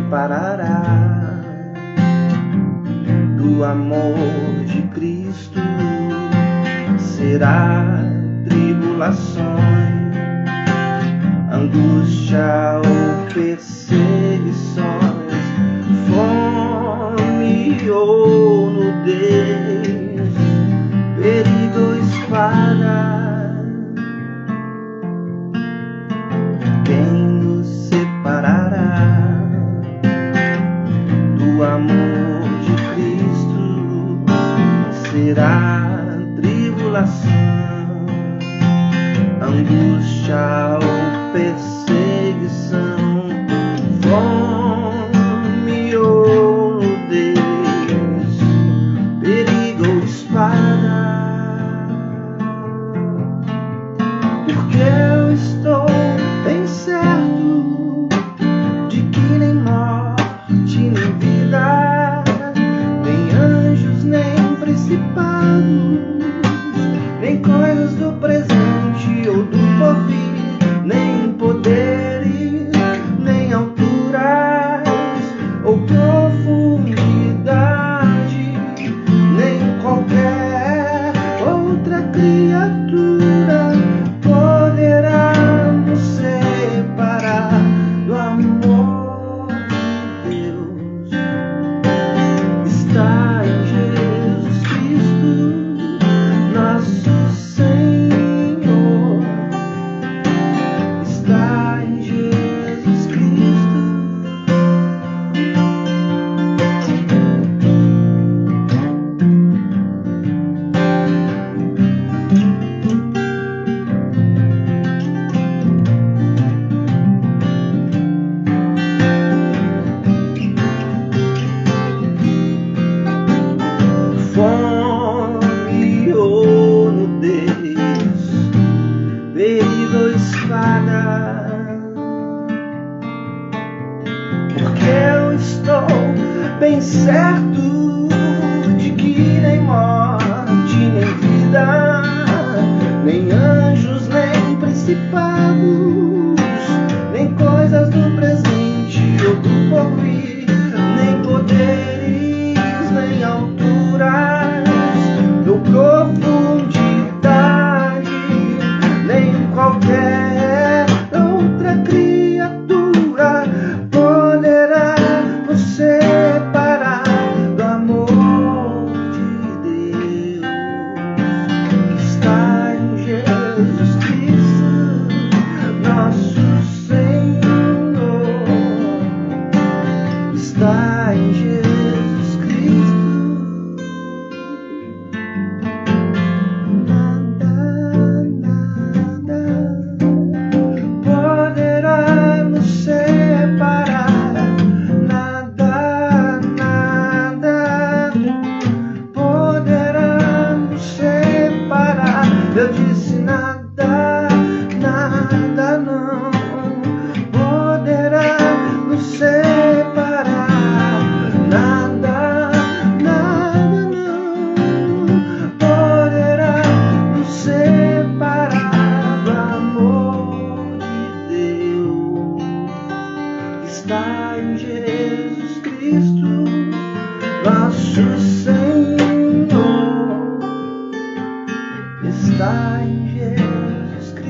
separará do amor de Cristo. Será tribulações, angústia ou perseguições, fome ou nudez, perigo ou espada. Quem nos separará do amor de Cristo? Será tribulação, angústia ou perseguição, fome ou nudez, perigo ou espada. Porque eu estou bem certo de que nem morte, nem vida, nem anjos, nem principados, nem coisas do presente ou do porvir, nem poderes, nem alturas ou profundidade, nem qualquer outra criatura poderá nos separar do amor de Deus. Está em Jesus Cristo, nosso Senhor. Está em Jesus Cristo. Fome ou nudez, perigo ou espada. Porque eu estou bem certo de que nem morte, nem vida, nem anjos, nem principados, nem coisas do presente ou do porvir, nem poderes, nem alturas ou profundidade, nem qualquer outra criatura poderá nos separar do amor de Deus. Está em Jesus Cristo, nosso Senhor. Está em Jesus Cristo. Poderá nos separar, nada poderá nos separar. Eu disse nada não poderá nos separar, nada não poderá nos separar do amor de Deus. Está em Jesus Cristo, nosso Senhor. Está em Jesus Cristo.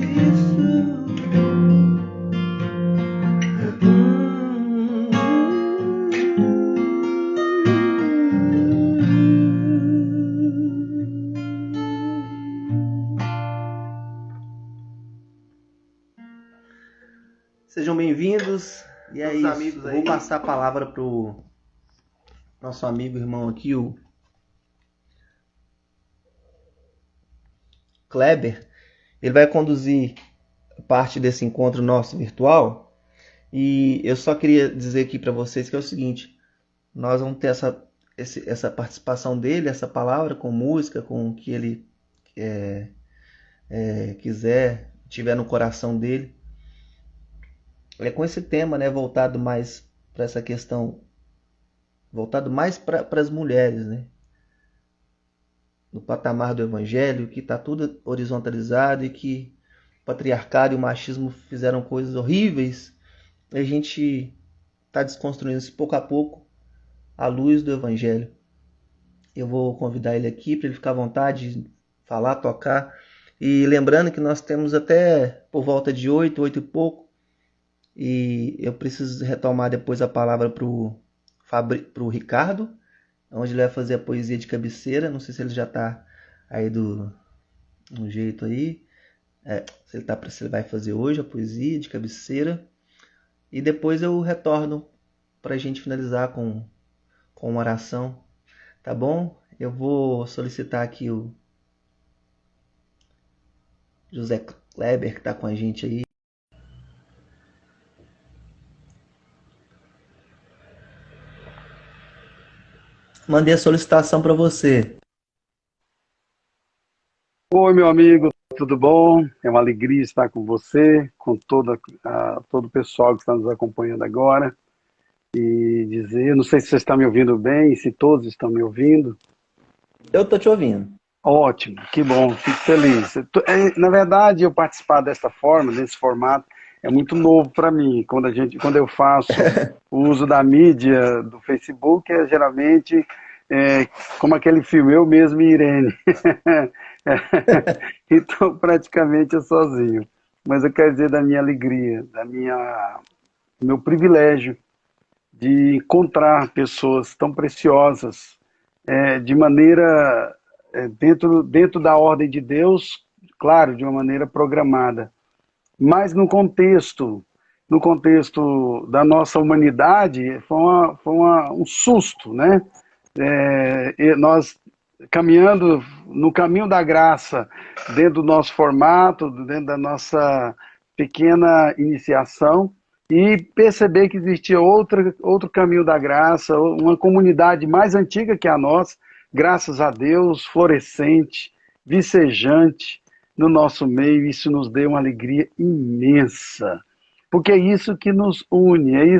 Sejam bem-vindos. E é isso. Amigos aí. Vou passar a palavra pro nosso amigo irmão aqui, o Kleber. Ele vai conduzir parte desse encontro nosso virtual. E eu só queria dizer aqui para vocês que é o seguinte: nós vamos ter essa participação dele, essa palavra com música, com o que ele quiser, tiver no coração dele. Com esse tema, né, voltado mais para essa questão, voltado mais para as mulheres, né? No patamar do evangelho, que está tudo horizontalizado e que o patriarcado e o machismo fizeram coisas horríveis. A gente tá desconstruindo isso pouco a pouco à luz do Evangelho. Eu vou convidar ele aqui para ele ficar à vontade, falar, tocar. E lembrando que nós temos até por volta de 8 e pouco. E eu preciso retomar depois a palavra para o Ricardo, onde ele vai fazer a poesia de cabeceira. Não sei se ele já está aí no jeito aí. Se ele vai fazer hoje a poesia de cabeceira. E depois eu retorno para a gente finalizar com uma oração. Tá bom? Eu vou solicitar aqui o José Kleber, que está com a gente aí. Mandei a solicitação para você. Oi, meu amigo, tudo bom? É uma alegria estar com você, com todo o pessoal que está nos acompanhando agora. E dizer, não sei se você está me ouvindo bem, se todos estão me ouvindo. Eu tô te ouvindo. Ótimo, que bom, fico feliz. Na verdade, eu participar dessa forma, desse formato, é muito novo para mim. Quando eu faço o uso da mídia, do Facebook, geralmente como aquele filme, Eu Mesmo e Irene. Então, praticamente eu sozinho. Mas eu quero dizer da minha alegria, do meu privilégio de encontrar pessoas tão preciosas de maneira dentro da ordem de Deus, claro, de uma maneira programada, mas no contexto da nossa humanidade, um susto, né? Nós caminhando no caminho da graça, dentro do nosso formato, dentro da nossa pequena iniciação, e perceber que existia outro caminho da graça, uma comunidade mais antiga que a nossa, graças a Deus, florescente, vicejante no nosso meio. Isso nos deu uma alegria imensa, porque é isso que nos une, é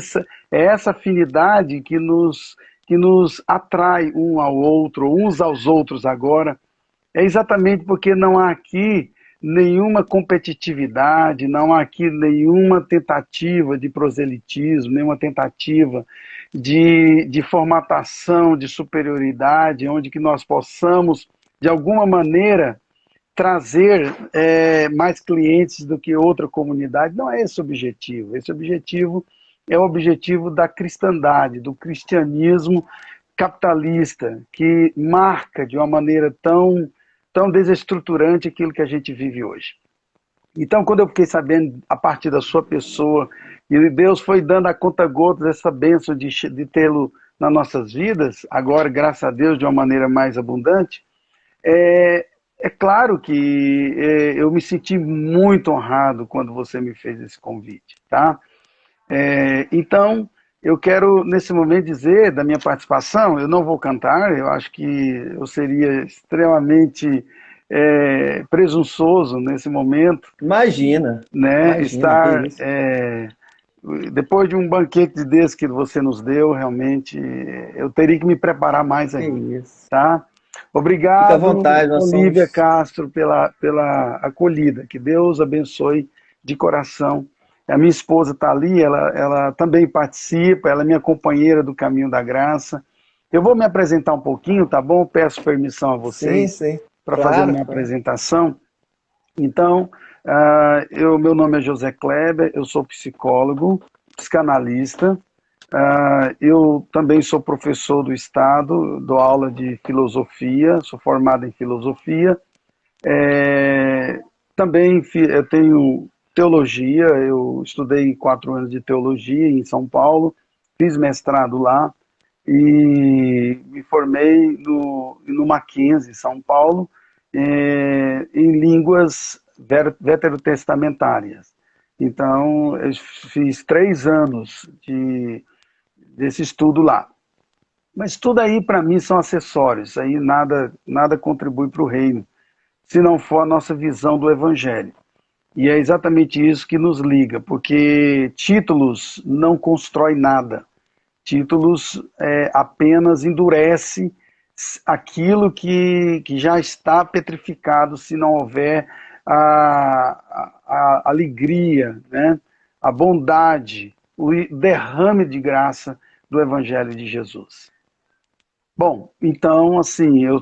essa afinidade que nos atrai um ao outro, uns aos outros agora. É exatamente porque não há aqui nenhuma competitividade, não há aqui nenhuma tentativa de proselitismo, nenhuma tentativa de formatação, de superioridade, onde que nós possamos, de alguma maneira, trazer mais clientes do que outra comunidade. Não é esse o objetivo. Esse objetivo é o objetivo da cristandade, do cristianismo capitalista, que marca de uma maneira tão desestruturante aquilo que a gente vive hoje. Então, quando eu fiquei sabendo, a partir da sua pessoa, e Deus foi dando a conta-gotas essa bênção de tê-lo nas nossas vidas, agora, graças a Deus, de uma maneira mais abundante, é claro que eu me senti muito honrado quando você me fez esse convite, tá? Então, eu quero, nesse momento, dizer da minha participação. Eu não vou cantar, eu acho que eu seria extremamente presunçoso nesse momento, Imagina, né? imagina, que Estar, isso. depois de um banquete desse que você nos deu, realmente, eu teria que me preparar mais Que ainda, isso. tá? Fica à Obrigado, vontade, nós Olívia somos. Castro, pela acolhida. Que Deus abençoe de coração. A minha esposa está ali, ela também participa, ela é minha companheira do Caminho da Graça. Eu vou me apresentar um pouquinho, tá bom? Peço permissão a Sim, vocês sim. para fazer a Claro, minha claro. apresentação. Então, meu nome é José Kleber, eu sou psicólogo, psicanalista, eu também sou professor do Estado, dou aula de filosofia, sou formado em filosofia. É, Também eu tenho teologia, eu estudei 4 anos de teologia em São Paulo, fiz mestrado lá e me formei no Mackenzie, São Paulo, em línguas veterotestamentárias. Então, eu fiz 3 anos desse estudo lá. Mas tudo aí, para mim, são acessórios. Aí nada contribui para o reino, se não for a nossa visão do Evangelho. E é exatamente isso que nos liga, porque títulos não constroem nada. Títulos apenas endurece aquilo que já está petrificado se não houver a alegria, né? A bondade, o derrame de graça do Evangelho de Jesus. Bom, então, assim, eu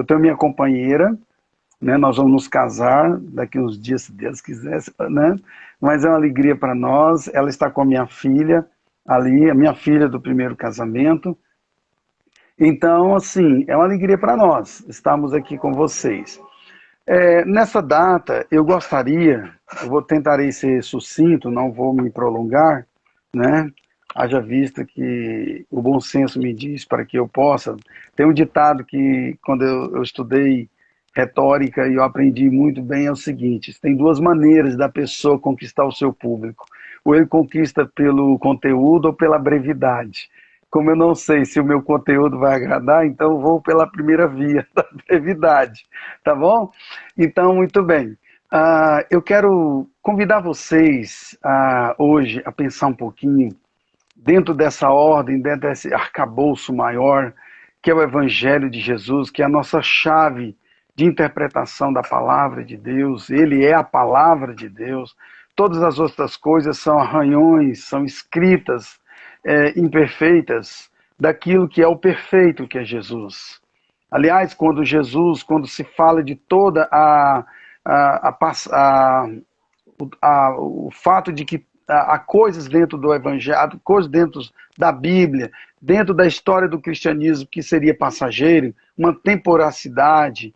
tenho minha companheira, né? Nós vamos nos casar daqui uns dias, se Deus quiser, né? Mas é uma alegria para nós. Ela está com a minha filha ali, a minha filha do primeiro casamento. Então, assim, é uma alegria para nós estarmos aqui com vocês. Nessa data, tentarei ser sucinto, não vou me prolongar, né? Haja vista que o bom senso me diz para que eu possa. Tem um ditado que, quando eu estudei retórica e eu aprendi muito bem, é o seguinte: tem duas maneiras da pessoa conquistar o seu público. Ou ele conquista pelo conteúdo ou pela brevidade. Como eu não sei se o meu conteúdo vai agradar, então eu vou pela primeira via, da brevidade, tá bom? Então, muito bem. Eu quero convidar vocês hoje a pensar um pouquinho dentro dessa ordem, dentro desse arcabouço maior, que é o Evangelho de Jesus, que é a nossa chave de interpretação da palavra de Deus. Ele é a palavra de Deus. Todas as outras coisas são arranhões, são escritas imperfeitas daquilo que é o perfeito, que é Jesus. Aliás, quando se fala de toda o fato de que há coisas dentro do Evangelho, coisas dentro da Bíblia, dentro da história do cristianismo que seria passageiro, uma temporacidade,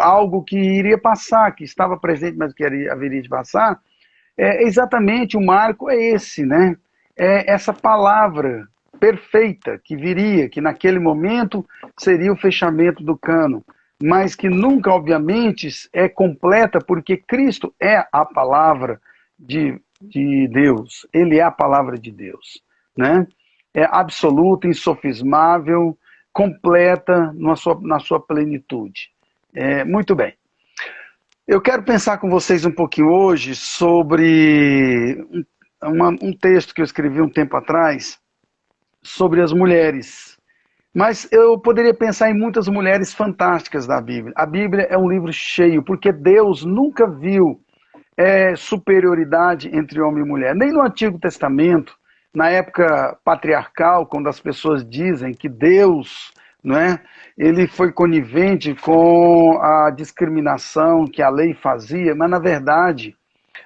algo que iria passar, que estava presente, mas que haveria de passar. Exatamente, o marco é esse, né? É essa palavra perfeita que viria, que naquele momento seria o fechamento do cano, mas que nunca, obviamente, é completa, porque Cristo é a palavra de Deus, ele é a palavra de Deus, né? É absoluta, insofismável, completa na sua plenitude. Muito bem. Eu quero pensar com vocês um pouquinho hoje sobre um texto que eu escrevi um tempo atrás sobre as mulheres. Mas eu poderia pensar em muitas mulheres fantásticas da Bíblia. A Bíblia é um livro cheio, porque Deus nunca viu superioridade entre homem e mulher. Nem no Antigo Testamento, na época patriarcal, quando as pessoas dizem que Deus, não é, ele foi conivente com a discriminação que a lei fazia, mas na verdade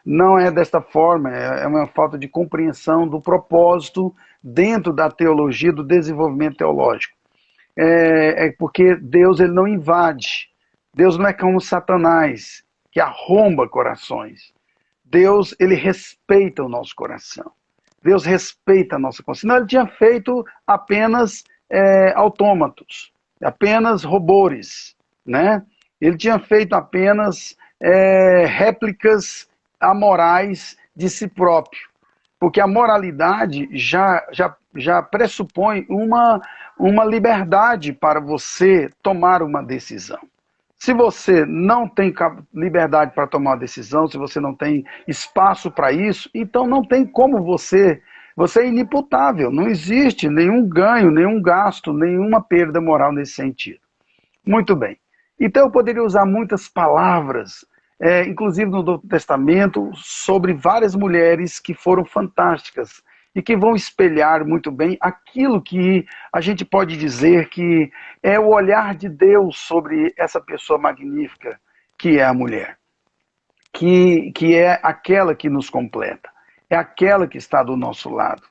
não é desta forma, é uma falta de compreensão do propósito dentro da teologia, do desenvolvimento teológico. Porque Deus ele não invade, Deus não é como Satanás, que arromba corações. Deus ele respeita o nosso coração. Deus respeita a nossa consciência. Não, ele tinha feito apenas autômatos, apenas robôs, né? Ele tinha feito apenas réplicas amorais de si próprio, porque a moralidade já pressupõe uma liberdade para você tomar uma decisão. Se você não tem liberdade para tomar uma decisão, se você não tem espaço para isso, então não tem como você é inimputável, não existe nenhum ganho, nenhum gasto, nenhuma perda moral nesse sentido. Muito bem. Então eu poderia usar muitas palavras, inclusive no Novo Testamento, sobre várias mulheres que foram fantásticas e que vão espelhar muito bem aquilo que a gente pode dizer que é o olhar de Deus sobre essa pessoa magnífica que é a mulher, que é aquela que nos completa, é aquela que está do nosso lado,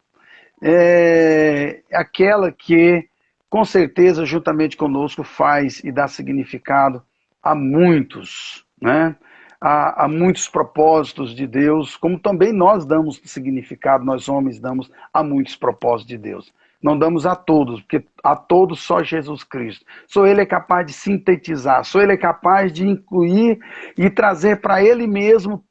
é aquela que, com certeza, juntamente conosco, faz e dá significado a muitos, né? A muitos propósitos de Deus, como também nós damos significado, nós homens damos a muitos propósitos de Deus. Não damos a todos, porque a todos só Jesus Cristo. Só Ele é capaz de sintetizar, só Ele é capaz de incluir e trazer para Ele mesmo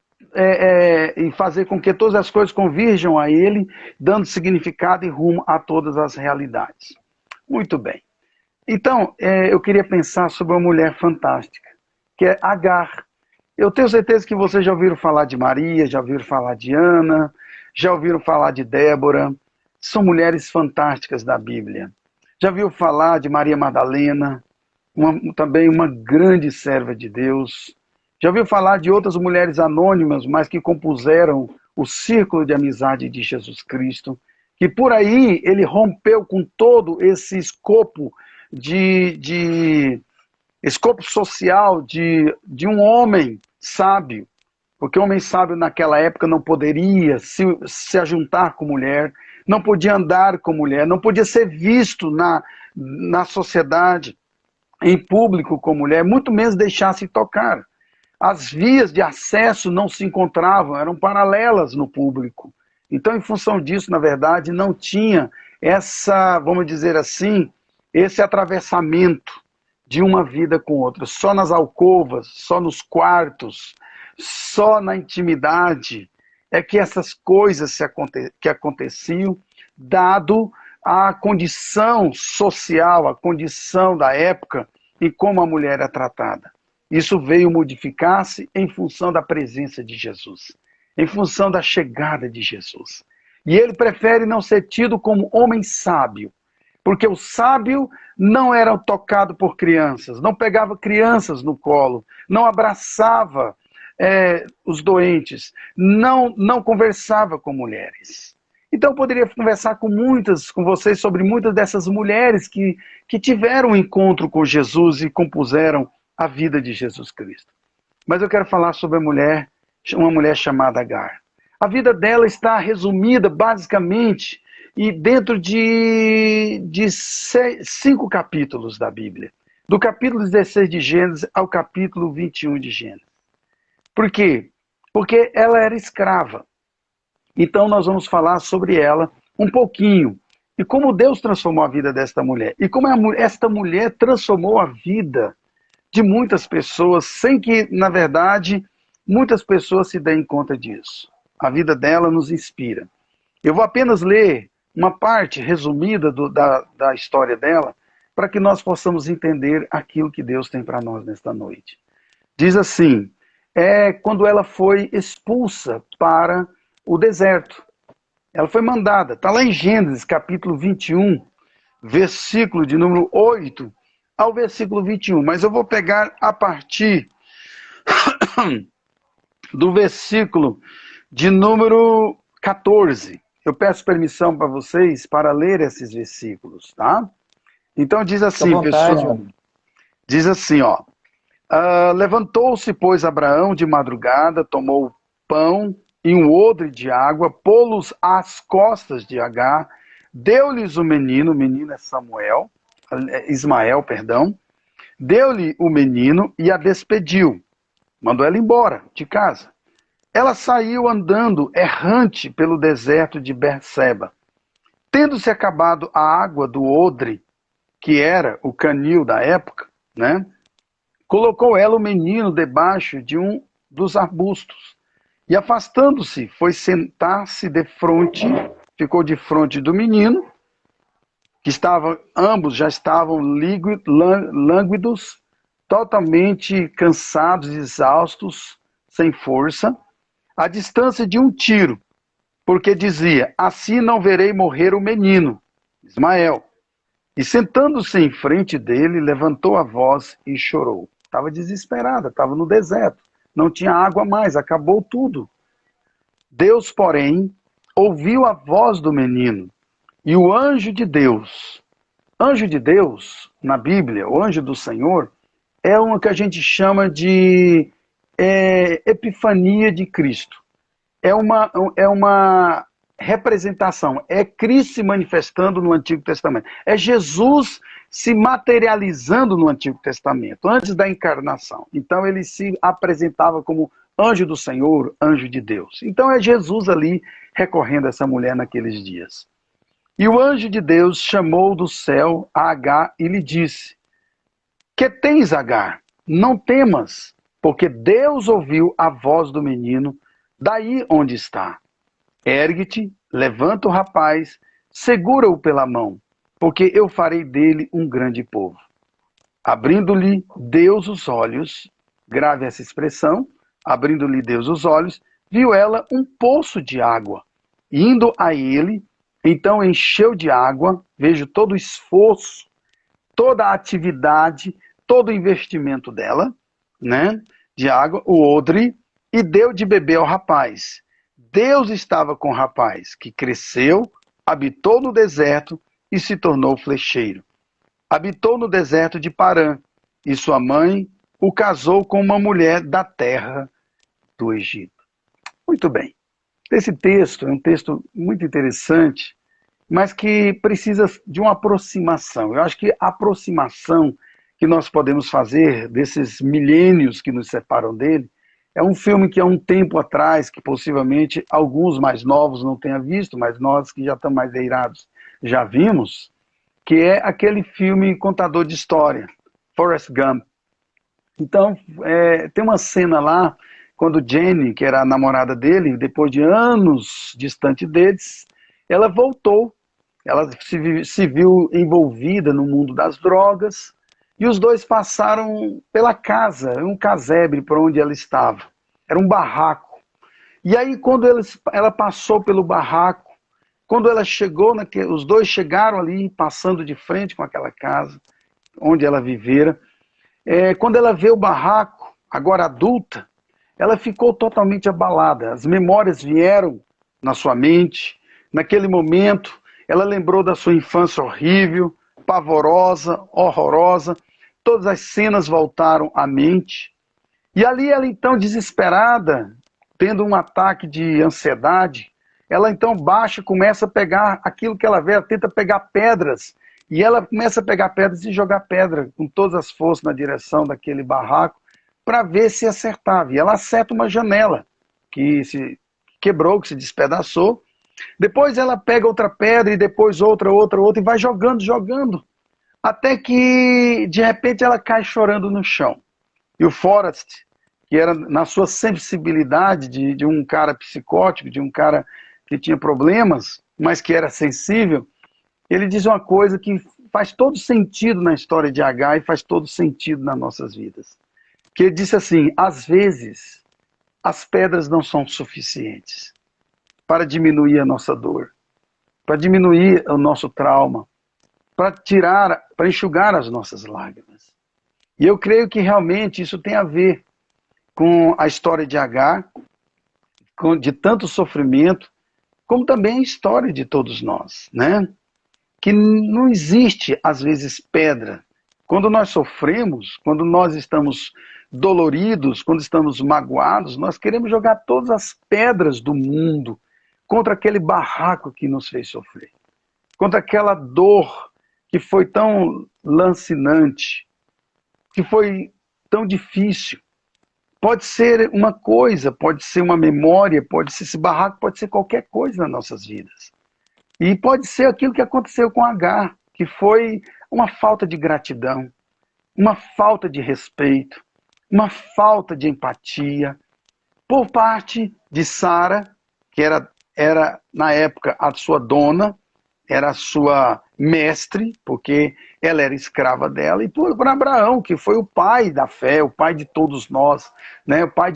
e fazer com que todas as coisas convirjam a Ele, dando significado e rumo a todas as realidades. Muito bem. Então, eu queria pensar sobre uma mulher fantástica, que é Agar. Eu tenho certeza que vocês já ouviram falar de Maria, já ouviram falar de Ana, já ouviram falar de Débora. São mulheres fantásticas da Bíblia. Já ouviram falar de Maria Madalena, também uma grande serva de Deus. Já ouviu falar de outras mulheres anônimas, mas que compuseram o círculo de amizade de Jesus Cristo, que por aí ele rompeu com todo esse escopo escopo social de um homem sábio, porque o homem sábio naquela época não poderia se ajuntar com mulher, não podia andar com mulher, não podia ser visto na sociedade, em público com mulher, muito menos deixar-se tocar. As vias de acesso não se encontravam, eram paralelas no público. Então, em função disso, na verdade, não tinha essa, vamos dizer assim, esse atravessamento de uma vida com outra. Só nas alcovas, só nos quartos, só na intimidade é que essas coisas que aconteciam, dado a condição social, a condição da época e como a mulher é tratada. Isso veio modificar-se em função da presença de Jesus, em função da chegada de Jesus. E ele prefere não ser tido como homem sábio, porque o sábio não era tocado por crianças, não pegava crianças no colo, não abraçava os doentes, não conversava com mulheres. Então eu poderia conversar com vocês sobre muitas dessas mulheres que tiveram um encontro com Jesus e compuseram a vida de Jesus Cristo. Mas eu quero falar sobre uma mulher chamada Agar. A vida dela está resumida basicamente e dentro de 5 capítulos da Bíblia. Do capítulo 16 de Gênesis ao capítulo 21 de Gênesis. Por quê? Porque ela era escrava. Então nós vamos falar sobre ela um pouquinho. E como Deus transformou a vida desta mulher. E como esta mulher transformou a vida de muitas pessoas, sem que, na verdade, muitas pessoas se deem conta disso. A vida dela nos inspira. Eu vou apenas ler uma parte resumida da história dela, para que nós possamos entender aquilo que Deus tem para nós nesta noite. Diz assim, quando ela foi expulsa para o deserto. Ela foi mandada, está lá em Gênesis, capítulo 21, versículo de número 8 ao versículo 21. Mas eu vou pegar a partir do versículo de número 14. Eu peço permissão para vocês para ler esses versículos, tá? Então diz assim, pessoal. Diz assim, ó. Levantou-se, pois, Abraão de madrugada, tomou pão e um odre de água, pô-los às costas de Agar, deu-lhes o menino é Ismael, deu-lhe o menino e a despediu, mandou ela embora de casa. Ela saiu andando errante pelo deserto de Berseba. Tendo-se acabado a água do odre, que era o canil da época, né? Colocou ela o menino debaixo de um dos arbustos. E afastando-se, foi sentar-se ficou de frente do menino, que ambos já estavam lânguidos, totalmente cansados, exaustos, sem força, à distância de um tiro, porque dizia, assim não verei morrer o menino, Ismael. E sentando-se em frente dele, levantou a voz e chorou. Estava desesperada, estava no deserto. Não tinha água mais, acabou tudo. Deus, porém, ouviu a voz do menino. E o anjo de Deus, na Bíblia, o anjo do Senhor, é uma que a gente chama de epifania de Cristo. É uma representação, é Cristo se manifestando no Antigo Testamento. É Jesus se materializando no Antigo Testamento, antes da encarnação. Então ele se apresentava como anjo do Senhor, anjo de Deus. Então é Jesus ali recorrendo a essa mulher naqueles dias. E o anjo de Deus chamou do céu a Agar e lhe disse, que tens, Agar? Não temas, porque Deus ouviu a voz do menino daí onde está. Ergue-te, levanta o rapaz, segura-o pela mão, porque eu farei dele um grande povo. Abrindo-lhe Deus os olhos, grave essa expressão, abrindo-lhe Deus os olhos, viu ela um poço de água. Indo a ele, então encheu de água, vejo todo o esforço, toda a atividade, todo o investimento dela, né? de água, o odre, e deu de beber ao rapaz. Deus estava com o rapaz, que cresceu, habitou no deserto e se tornou flecheiro. Habitou no deserto de Parã, e sua mãe o casou com uma mulher da terra do Egito. Muito bem. Esse texto é um texto muito interessante, mas que precisa de uma aproximação. Eu acho que a aproximação que nós podemos fazer desses milênios que nos separam dele é um filme que há um tempo atrás, que possivelmente alguns mais novos não tenham visto, mas nós que já estamos mais eirados já vimos, que é aquele filme Contador de História, Forrest Gump. Então, tem uma cena lá, quando Jenny, que era a namorada dele, depois de anos distante deles, ela voltou, ela se viu envolvida no mundo das drogas, e os dois passaram pela casa, um casebre para onde ela estava. Era um barraco. E aí, quando ela passou pelo barraco, quando ela chegou, os dois chegaram ali, passando de frente com aquela casa, onde ela vivera. Quando ela vê o barraco, agora adulta, ela ficou totalmente abalada. As memórias vieram na sua mente. Naquele momento, ela lembrou da sua infância horrível, pavorosa, horrorosa. Todas as cenas voltaram à mente. E ali ela então, desesperada, tendo um ataque de ansiedade, ela então baixa, começa a pegar aquilo que ela vê, ela tenta pegar pedras, e ela começa a pegar pedras e jogar pedra com todas as forças na direção daquele barraco, para ver se acertava. E ela acerta uma janela, que se quebrou, que se despedaçou. Depois ela pega outra pedra, e depois outra, e vai jogando. Até que, de repente, ela cai chorando no chão. E o Forrest, que era na sua sensibilidade de um cara psicótico, de um cara que tinha problemas, mas que era sensível, ele diz uma coisa que faz todo sentido na história de Agar e faz todo sentido nas nossas vidas. Que ele disse assim: às vezes, as pedras não são suficientes para diminuir a nossa dor, para diminuir o nosso trauma, para enxugar as nossas lágrimas. E eu creio que realmente isso tem a ver com a história de Agar, de tanto sofrimento, como também a história de todos nós, né? Que não existe, às vezes, pedra. Quando nós sofremos, quando nós estamos doloridos, quando estamos magoados, nós queremos jogar todas as pedras do mundo contra aquele barraco que nos fez sofrer, contra aquela dor que foi tão lancinante, que foi tão difícil. Pode ser uma coisa, pode ser uma memória, pode ser esse barraco, pode ser qualquer coisa nas nossas vidas. E pode ser aquilo que aconteceu com Agar, que foi uma falta de gratidão, uma falta de respeito, uma falta de empatia por parte de Sara, que era na época a sua dona, era a sua mestre, porque ela era escrava dela, e por Abraão, que foi o pai da fé, o pai de todos nós, né? O pai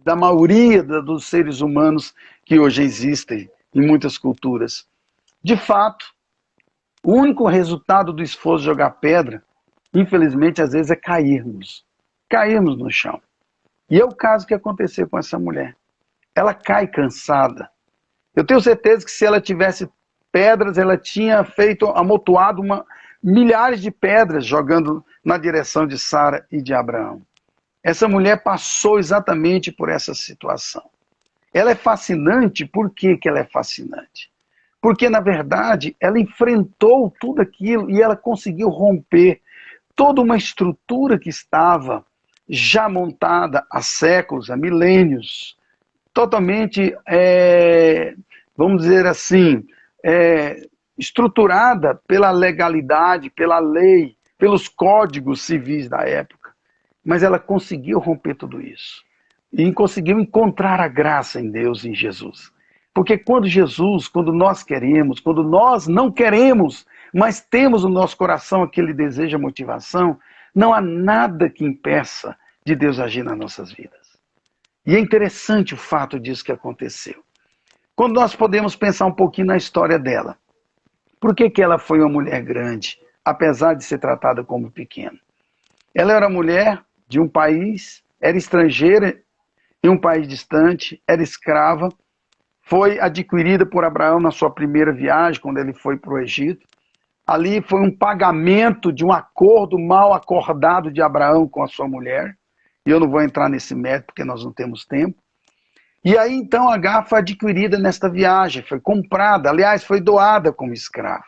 da maioria dos seres humanos que hoje existem em muitas culturas. De fato, o único resultado do esforço de jogar pedra, infelizmente, às vezes é cairmos no chão. E é o caso que aconteceu com essa mulher. Ela cai cansada. Eu tenho certeza que se ela tivesse pedras, ela tinha amontoado milhares de pedras jogando na direção de Sara e de Abraão. Essa mulher passou exatamente por essa situação. Ela é fascinante. Por que ela é fascinante? Porque, na verdade, ela enfrentou tudo aquilo e ela conseguiu romper toda uma estrutura que estava já montada há séculos, há milênios, totalmente, vamos dizer assim, estruturada pela legalidade, pela lei, pelos códigos civis da época. Mas ela conseguiu romper tudo isso. E conseguiu encontrar a graça em Deus, em Jesus. Porque quando nós queremos, quando nós não queremos, mas temos no nosso coração aquele desejo, a motivação, não há nada que impeça de Deus agir nas nossas vidas. E é interessante o fato disso que aconteceu. Quando nós podemos pensar um pouquinho na história dela. Por que ela foi uma mulher grande, apesar de ser tratada como pequena? Ela era mulher de um país, era estrangeira em um país distante, era escrava, foi adquirida por Abraão na sua primeira viagem, quando ele foi para o Egito. Ali foi um pagamento de um acordo mal acordado de Abraão com a sua mulher. E eu não vou entrar nesse mérito, porque nós não temos tempo. E aí, então, Agar foi adquirida nesta viagem, foi comprada, aliás, foi doada como escrava.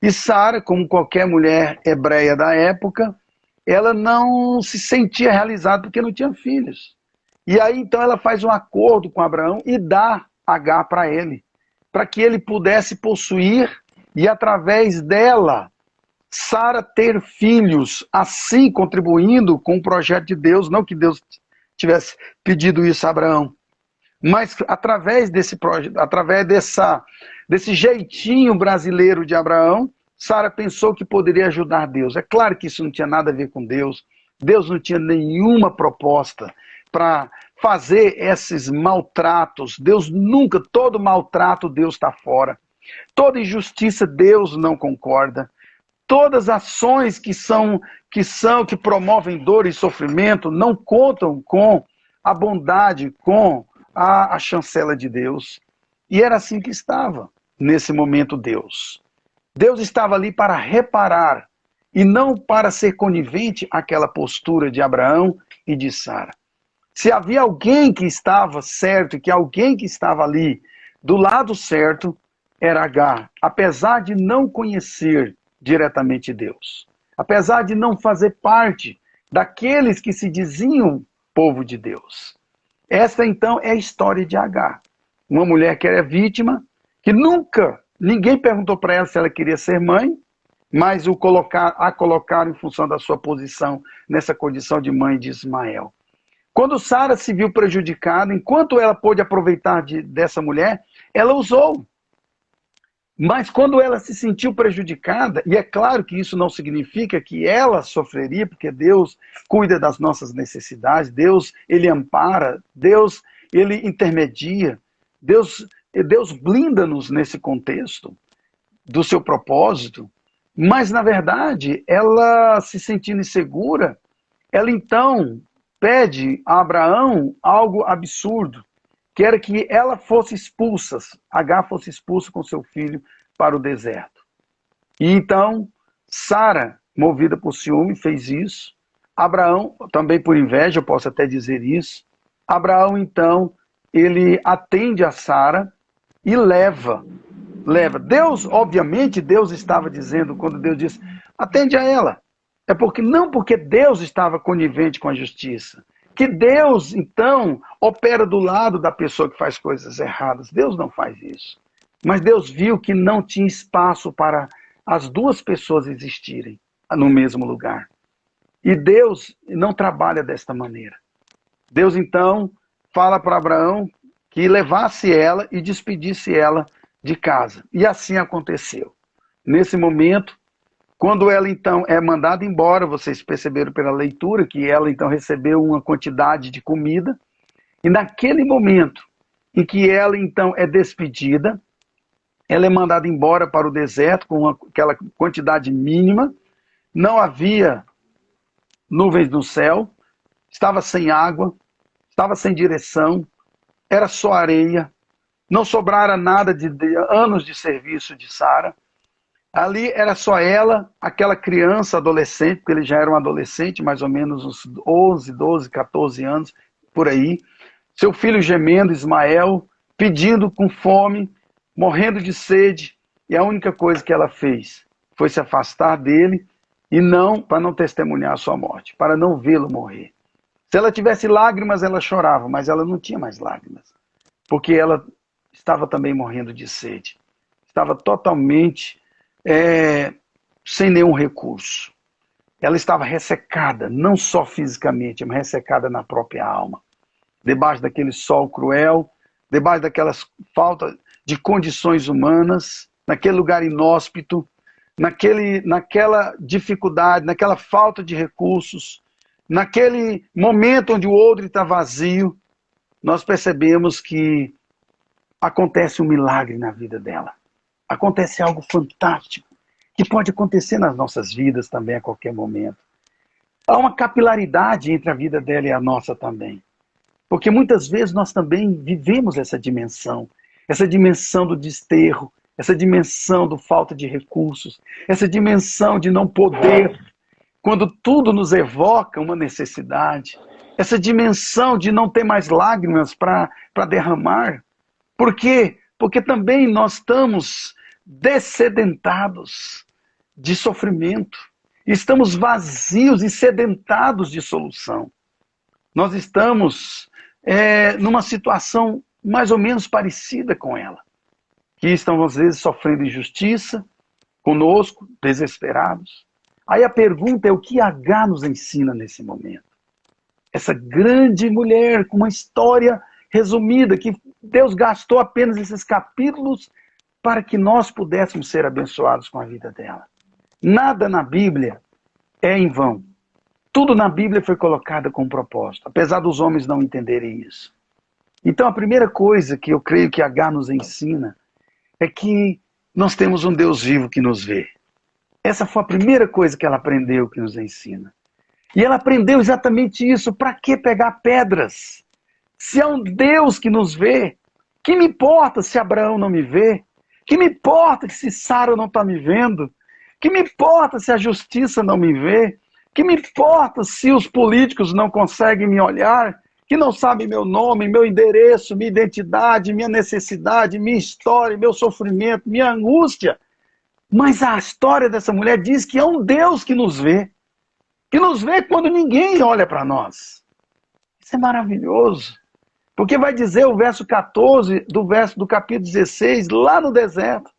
E Sara, como qualquer mulher hebreia da época, ela não se sentia realizada porque não tinha filhos. E aí, então, ela faz um acordo com Abraão e dá Agar para ele, para que ele pudesse possuir e, através dela, Sara ter filhos, assim contribuindo com o projeto de Deus, não que Deus tivesse pedido isso a Abraão, mas através desse projeto, através desse jeitinho brasileiro de Abraão, Sara pensou que poderia ajudar Deus. É claro que isso não tinha nada a ver com Deus. Deus não tinha nenhuma proposta para fazer esses maltratos. Deus nunca, todo maltrato Deus está fora. Toda injustiça Deus não concorda. Todas as ações que promovem dor e sofrimento não contam com a bondade, com a chancela de Deus. E era assim que estava nesse momento Deus. Deus estava ali para reparar e não para ser conivente àquela postura de Abraão e de Sara. Se havia alguém que estava certo, que alguém que estava ali do lado certo, era Agar, apesar de não conhecer diretamente Deus, apesar de não fazer parte daqueles que se diziam povo de Deus. Esta então é a história de Agar, uma mulher que era vítima, que nunca, ninguém perguntou para ela se ela queria ser mãe, mas a colocaram em função da sua posição nessa condição de mãe de Ismael. Quando Sara se viu prejudicada, enquanto ela pôde aproveitar dessa mulher, ela usou. Mas quando ela se sentiu prejudicada, e é claro que isso não significa que ela sofreria, porque Deus cuida das nossas necessidades, Deus, Ele ampara, Deus, Ele intermedia, Deus blinda-nos nesse contexto do seu propósito, mas na verdade, ela se sentindo insegura, ela então pede a Abraão algo absurdo, que era que ela fosse expulsa, Agar fosse expulsa com seu filho para o deserto. E então, Sara, movida por ciúme, fez isso. Abraão, também por inveja, eu posso até dizer isso. Abraão, então, ele atende a Sara e leva. Deus, obviamente, Deus estava dizendo, quando Deus disse, atende a ela. É porque não porque Deus estava conivente com a justiça, que Deus, então, opera do lado da pessoa que faz coisas erradas. Deus não faz isso. Mas Deus viu que não tinha espaço para as duas pessoas existirem no mesmo lugar. E Deus não trabalha desta maneira. Deus, então, fala para Abraão que levasse ela e despedisse ela de casa. E assim aconteceu. Nesse momento, quando ela então é mandada embora, vocês perceberam pela leitura que ela então recebeu uma quantidade de comida, e naquele momento em que ela então é despedida, ela é mandada embora para o deserto com aquela quantidade mínima, não havia nuvens no céu, estava sem água, estava sem direção, era só areia, não sobrara nada de anos de serviço de Sara. Ali era só ela, aquela criança, adolescente, porque ele já era um adolescente, mais ou menos uns 11, 12, 14 anos, por aí. Seu filho gemendo, Ismael, pedindo com fome, morrendo de sede. E a única coisa que ela fez foi se afastar dele e não, para não testemunhar a sua morte, para não vê-lo morrer. Se ela tivesse lágrimas, ela chorava, mas ela não tinha mais lágrimas, porque ela estava também morrendo de sede. Estava totalmente sem nenhum recurso. Ela estava ressecada, não só fisicamente, mas ressecada na própria alma. Debaixo daquele sol cruel, debaixo daquelas faltas de condições humanas, naquele lugar inóspito, naquela dificuldade, naquela falta de recursos, naquele momento onde o odre está vazio, nós percebemos que acontece um milagre na vida dela. Acontece algo fantástico, que pode acontecer nas nossas vidas também a qualquer momento. Há uma capilaridade entre a vida dela e a nossa também. Porque muitas vezes nós também vivemos essa dimensão do desterro, essa dimensão do falta de recursos, essa dimensão de não poder, quando tudo nos evoca uma necessidade, essa dimensão de não ter mais lágrimas para derramar. Por quê? Porque também nós estamos dessedentados de sofrimento, estamos vazios e sedentados de solução. Nós estamos numa situação mais ou menos parecida com ela, que estão às vezes sofrendo injustiça conosco, desesperados. Aí a pergunta é: o que H nos ensina nesse momento? Essa grande mulher com uma história resumida, que Deus gastou apenas esses capítulos para que nós pudéssemos ser abençoados com a vida dela. Nada na Bíblia é em vão. Tudo na Bíblia foi colocado com propósito, apesar dos homens não entenderem isso. Então a primeira coisa que eu creio que H nos ensina é que nós temos um Deus vivo que nos vê. Essa foi a primeira coisa que ela aprendeu, que nos ensina. E ela aprendeu exatamente isso. Para que pegar pedras? Se é um Deus que nos vê, que me importa se Abraão não me vê? Que me importa se Sara não está me vendo? Que me importa se a justiça não me vê? Que me importa se os políticos não conseguem me olhar? Que não sabem meu nome, meu endereço, minha identidade, minha necessidade, minha história, meu sofrimento, minha angústia? Mas a história dessa mulher diz que é um Deus que nos vê quando ninguém olha para nós. Isso é maravilhoso. Porque vai dizer o verso 14 do capítulo 16, lá no deserto.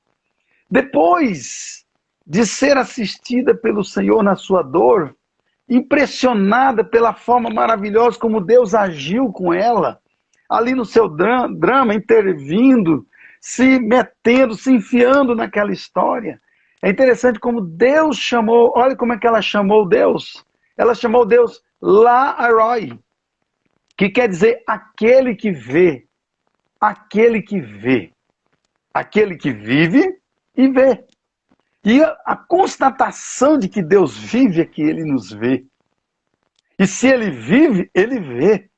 Depois de ser assistida pelo Senhor na sua dor, impressionada pela forma maravilhosa como Deus agiu com ela, ali no seu drama, intervindo, se metendo, se enfiando naquela história. É interessante como Deus chamou, olha como é que ela chamou Deus. Ela chamou Deus La-Aroi, que quer dizer aquele que vê, aquele que vê, aquele que vive e vê. E a constatação de que Deus vive é que Ele nos vê. E se Ele vive, Ele vê.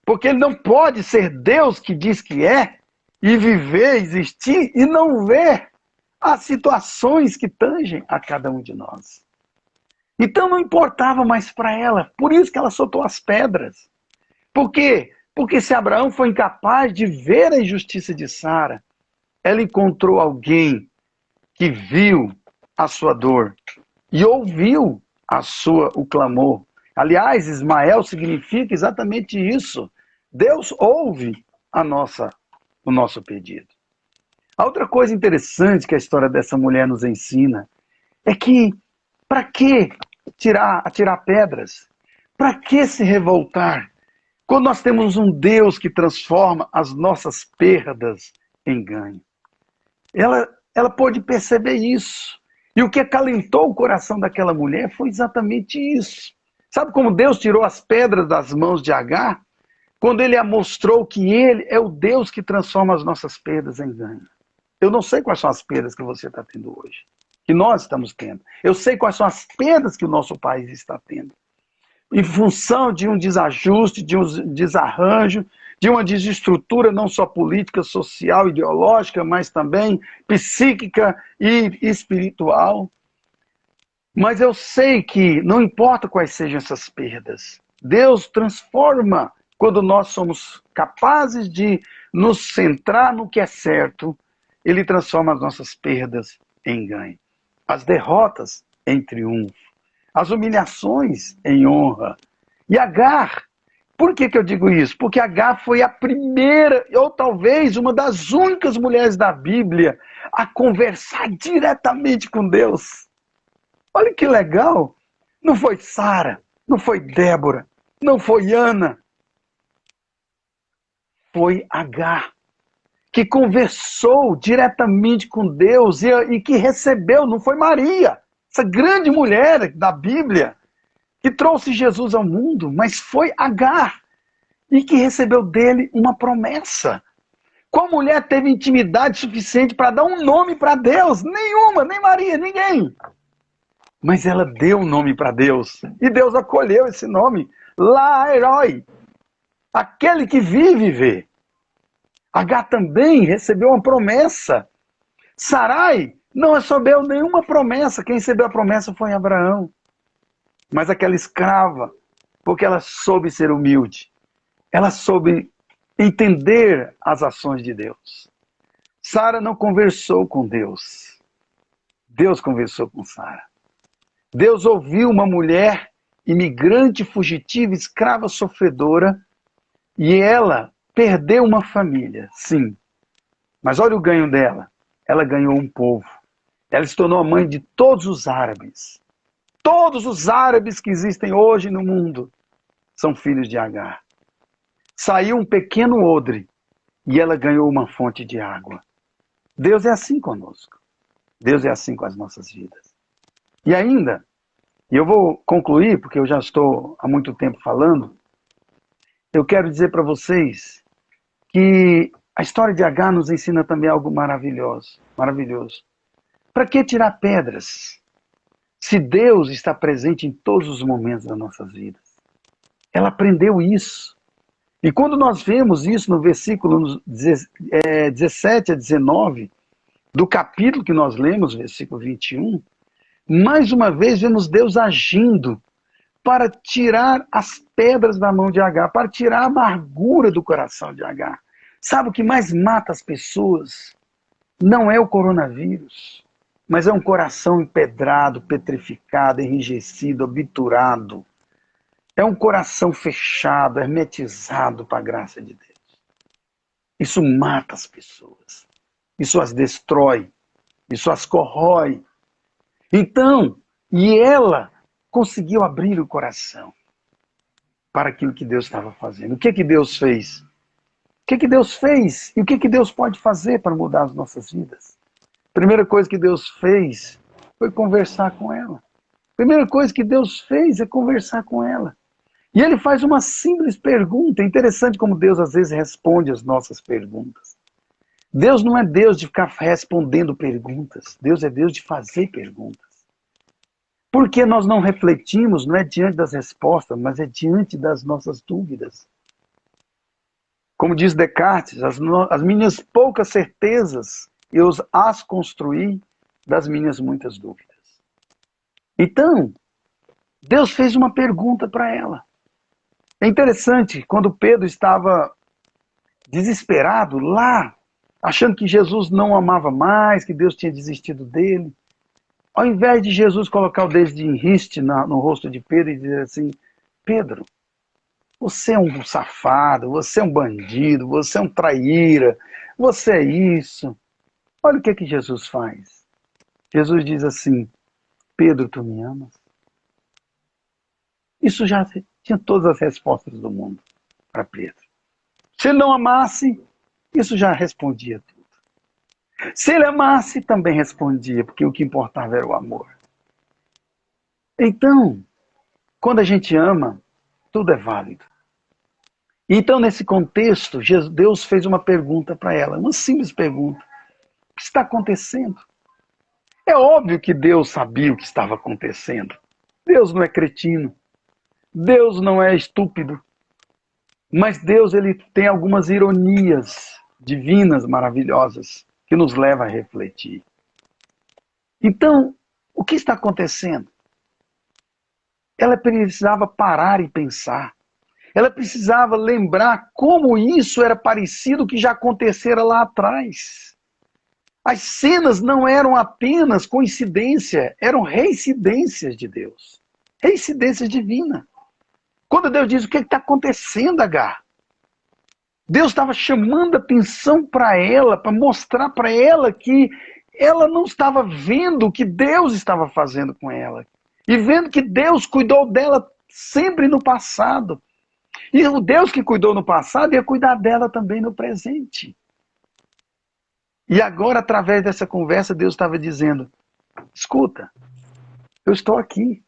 Porque Ele não pode ser Deus que diz que é, e viver, existir, e não ver as situações que tangem a cada um de nós. Então não importava mais para ela. Por isso que ela soltou as pedras. Por quê? Porque se Abraão foi incapaz de ver a injustiça de Sara, ela encontrou alguém que viu a sua dor e ouviu o clamor. Aliás, Ismael significa exatamente isso. Deus ouve o nosso pedido. A outra coisa interessante que a história dessa mulher nos ensina é que para que atirar pedras? Para que se revoltar? Quando nós temos um Deus que transforma as nossas perdas em ganho. Ela pôde perceber isso. E o que acalentou o coração daquela mulher foi exatamente isso. Sabe como Deus tirou as pedras das mãos de Agar? Quando Ele a mostrou que Ele é o Deus que transforma as nossas perdas em ganho. Eu não sei quais são as perdas que você está tendo hoje, que nós estamos tendo. Eu sei quais são as perdas que o nosso país está tendo. Em função de um desajuste, de um desarranjo, de uma desestrutura não só política, social, ideológica, mas também psíquica e espiritual. Mas eu sei que não importa quais sejam essas perdas, Deus transforma quando nós somos capazes de nos centrar no que é certo. Ele transforma as nossas perdas em ganho, as derrotas em triunfo, as humilhações em honra. E Agar, por que eu digo isso? Porque Agar foi a primeira, ou talvez uma das únicas mulheres da Bíblia a conversar diretamente com Deus. Olha que legal! Não foi Sara, não foi Débora, não foi Ana. Foi Agar, que conversou diretamente com Deus e que recebeu, não foi Maria, essa grande mulher da Bíblia, que trouxe Jesus ao mundo, mas foi Agar, e que recebeu dele uma promessa. Qual mulher teve intimidade suficiente para dar um nome para Deus? Nenhuma, nem Maria, ninguém. Mas ela deu um nome para Deus. E Deus acolheu esse nome. Laeroi. Aquele que vive e vê. Agar também recebeu uma promessa. Sarai não recebeu nenhuma promessa. Quem recebeu a promessa foi Abraão. Mas aquela escrava, porque ela soube ser humilde. Ela soube entender as ações de Deus. Sara não conversou com Deus. Deus conversou com Sara. Deus ouviu uma mulher imigrante, fugitiva, escrava, sofredora, e ela perdeu uma família, sim. Mas olha o ganho dela. Ela ganhou um povo. Ela se tornou a mãe de todos os árabes. Todos os árabes que existem hoje no mundo são filhos de Agar. Saiu um pequeno odre e ela ganhou uma fonte de água. Deus é assim conosco. Deus é assim com as nossas vidas. E ainda, e eu vou concluir, porque eu já estou há muito tempo falando, eu quero dizer para vocês que a história de Agar nos ensina também algo maravilhoso. Maravilhoso. Para que tirar pedras se Deus está presente em todos os momentos das nossas vidas? Ela aprendeu isso. E quando nós vemos isso no versículo 17 a 19, do capítulo que nós lemos, versículo 21, mais uma vez vemos Deus agindo para tirar as pedras da mão de Agar, para tirar a amargura do coração de Agar. Sabe o que mais mata as pessoas? Não é o coronavírus, mas é um coração empedrado, petrificado, enrijecido, obturado. É um coração fechado, hermetizado para a graça de Deus. Isso mata as pessoas. Isso as destrói. Isso as corrói. Então, e ela conseguiu abrir o coração para aquilo que Deus estava fazendo. O que Deus fez? O que Deus fez? E o que Deus pode fazer para mudar as nossas vidas? A primeira coisa que Deus fez foi conversar com ela. A primeira coisa que Deus fez é conversar com ela. E ele faz uma simples pergunta. É interessante como Deus às vezes responde as nossas perguntas. Deus não é Deus de ficar respondendo perguntas. Deus é Deus de fazer perguntas. Porque nós não refletimos, não é diante das respostas, mas é diante das nossas dúvidas. Como diz Descartes, as minhas poucas certezas, eu as construí das minhas muitas dúvidas. Então, Deus fez uma pergunta para ela. É interessante, quando Pedro estava desesperado lá, achando que Jesus não o amava mais, que Deus tinha desistido dele, ao invés de Jesus colocar o dedo de enriste no rosto de Pedro e dizer assim: Pedro, você é um safado, você é um bandido, você é um traíra, você é isso. Olha o que Jesus faz. Jesus diz assim: Pedro, tu me amas? Isso já tinha todas as respostas do mundo para Pedro. Se ele não amasse, isso já respondia tudo. Se ele amasse, também respondia, porque o que importava era o amor. Então, quando a gente ama, tudo é válido. Então, nesse contexto, Deus fez uma pergunta para ela, uma simples pergunta. O que está acontecendo? É óbvio que Deus sabia o que estava acontecendo. Deus não é cretino. Deus não é estúpido. Mas Deus, ele tem algumas ironias divinas maravilhosas que nos levam a refletir. Então, o que está acontecendo? Ela precisava parar e pensar. Ela precisava lembrar como isso era parecido com o que já acontecera lá atrás. As cenas não eram apenas coincidência, eram reincidências de Deus. Reincidências divinas. Quando Deus diz: o que está acontecendo, Agar? Deus estava chamando a atenção para ela, para mostrar para ela que ela não estava vendo o que Deus estava fazendo com ela. E vendo que Deus cuidou dela sempre no passado. E o Deus que cuidou no passado ia cuidar dela também no presente. E agora, através dessa conversa, Deus estava dizendo: escuta, eu estou aqui,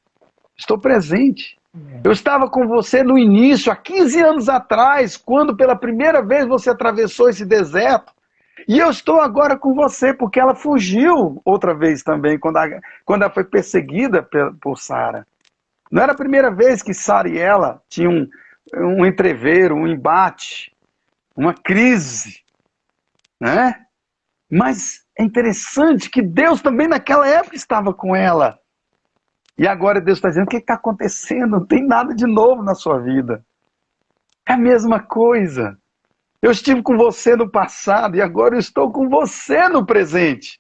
estou presente. Eu estava com você no início, há 15 anos atrás, quando pela primeira vez você atravessou esse deserto. E eu estou agora com você, porque ela fugiu outra vez também, quando ela foi perseguida por Sara. Não era a primeira vez que Sara e ela tinham um entrevero, um embate, uma crise, né? Mas é interessante que Deus também naquela época estava com ela. E agora Deus está dizendo, o que está acontecendo? Não tem nada de novo na sua vida. É a mesma coisa. Eu estive com você no passado e agora eu estou com você no presente.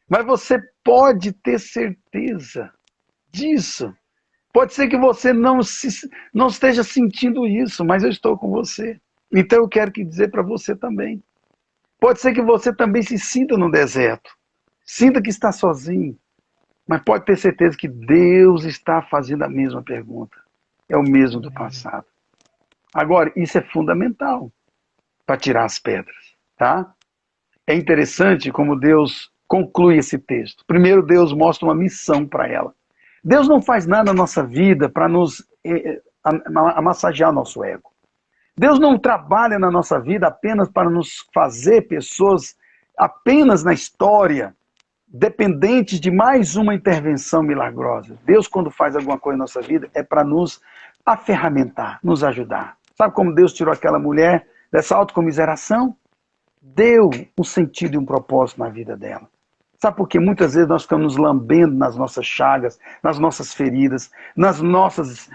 Mas você pode ter certeza disso. Pode ser que você não esteja sentindo isso, mas eu estou com você. Então eu quero dizer para você também. Pode ser que você também se sinta no deserto. Sinta que está sozinho. Mas pode ter certeza que Deus está fazendo a mesma pergunta. É o mesmo do passado. Agora, isso é fundamental para tirar as pedras, tá? É interessante como Deus conclui esse texto. Primeiro, Deus mostra uma missão para ela. Deus não faz nada na nossa vida para nos massagear nosso ego. Deus não trabalha na nossa vida apenas para nos fazer pessoas apenas na história, dependentes de mais uma intervenção milagrosa. Deus, quando faz alguma coisa na nossa vida, é para nos aferramentar, nos ajudar. Sabe como Deus tirou aquela mulher dessa autocomiseração? Deu um sentido e um propósito na vida dela. Sabe por quê? Muitas vezes nós ficamos nos lambendo nas nossas chagas, nas nossas feridas, nas nossas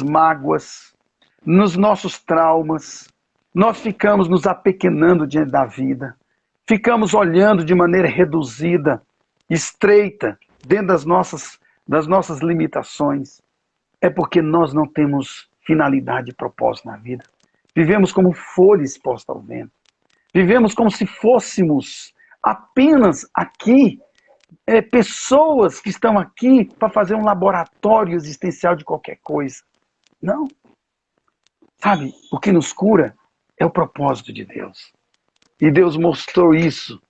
mágoas, nos nossos traumas. Nós ficamos nos apequenando diante da vida. Ficamos olhando de maneira reduzida, estreita, dentro das nossas limitações. É porque nós não temos finalidade e propósito na vida. Vivemos como folha exposta ao vento. Vivemos como se fôssemos apenas aqui, pessoas que estão aqui para fazer um laboratório existencial de qualquer coisa. Não. Sabe, o que nos cura é o propósito de Deus. E Deus mostrou isso.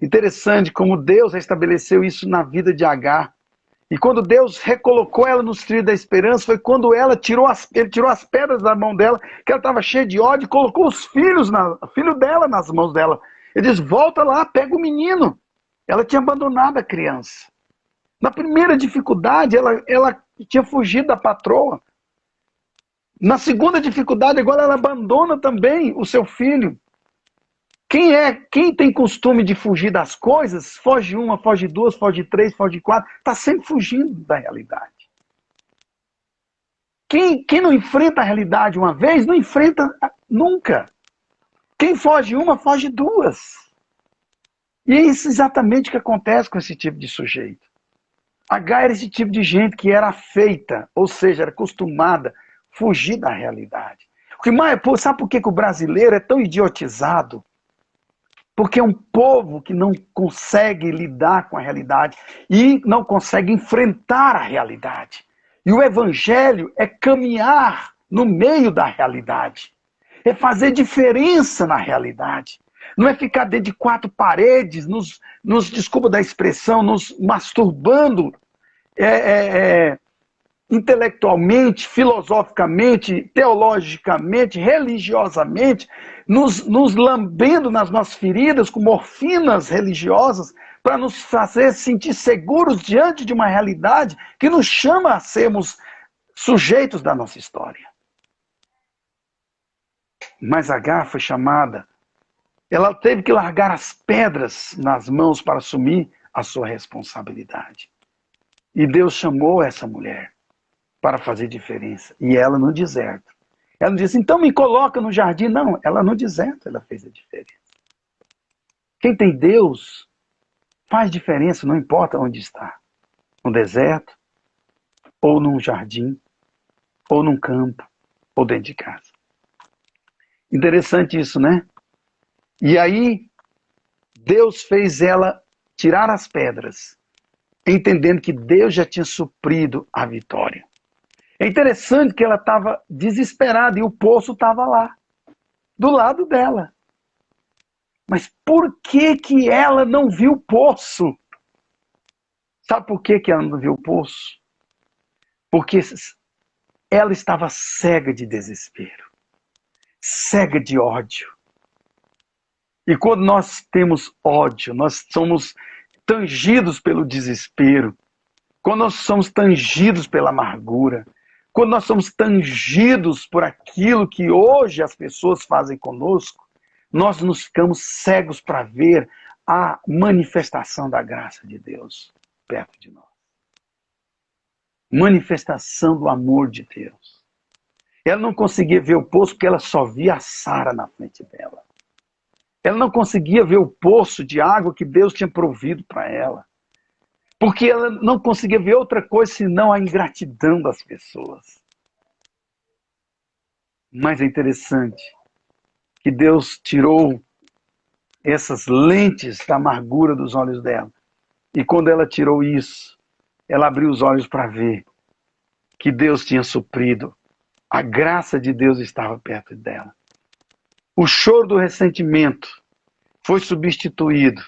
Interessante como Deus estabeleceu isso na vida de Agar. E quando Deus recolocou ela nos trilhos da esperança, foi quando ele tirou as pedras da mão dela, que ela estava cheia de ódio, e colocou os filho dela nas mãos dela. Ele diz, volta lá, pega o menino. Ela tinha abandonado a criança. Na primeira dificuldade, ela tinha fugido da patroa. Na segunda dificuldade, agora ela abandona também o seu filho. Quem tem costume de fugir das coisas, foge uma, foge duas, foge três, foge quatro, está sempre fugindo da realidade. Quem não enfrenta a realidade uma vez, não enfrenta nunca. Quem foge uma, foge duas. E é isso exatamente que acontece com esse tipo de sujeito. H era esse tipo de gente que era feita, ou seja, era acostumada a fugir da realidade. Sabe por que o brasileiro é tão idiotizado? Porque é um povo que não consegue lidar com a realidade e não consegue enfrentar a realidade. E o evangelho é caminhar no meio da realidade. É fazer diferença na realidade. Não é ficar dentro de quatro paredes, desculpa da expressão, nos masturbando intelectualmente, filosoficamente, teologicamente, religiosamente, nos lambendo nas nossas feridas com morfinas religiosas para nos fazer sentir seguros diante de uma realidade que nos chama a sermos sujeitos da nossa história. Mas Agar foi chamada, ela teve que largar as pedras nas mãos para assumir a sua responsabilidade. E Deus chamou essa mulher para fazer diferença. E ela no deserto. Ela não disse, então me coloca no jardim. Não, ela no deserto ela fez a diferença. Quem tem Deus faz diferença, não importa onde está. No deserto, ou num jardim, ou num campo, ou dentro de casa. Interessante isso, né? E aí, Deus fez ela tirar as pedras, entendendo que Deus já tinha suprido a vitória. É interessante que ela estava desesperada e o poço estava lá, do lado dela. Mas por que ela não viu o poço? Sabe por que ela não viu o poço? Porque ela estava cega de desespero, cega de ódio. E quando nós temos ódio, nós somos tangidos pelo desespero, quando nós somos tangidos pela amargura, quando nós somos tangidos por aquilo que hoje as pessoas fazem conosco, nós nos ficamos cegos para ver a manifestação da graça de Deus perto de nós. Manifestação do amor de Deus. Ela não conseguia ver o poço porque ela só via a Sara na frente dela. Ela não conseguia ver o poço de água que Deus tinha provido para ela. Porque ela não conseguia ver outra coisa senão a ingratidão das pessoas. Mas é interessante que Deus tirou essas lentes da amargura dos olhos dela. E quando ela tirou isso, ela abriu os olhos para ver que Deus tinha suprido. A graça de Deus estava perto dela. O choro do ressentimento foi substituído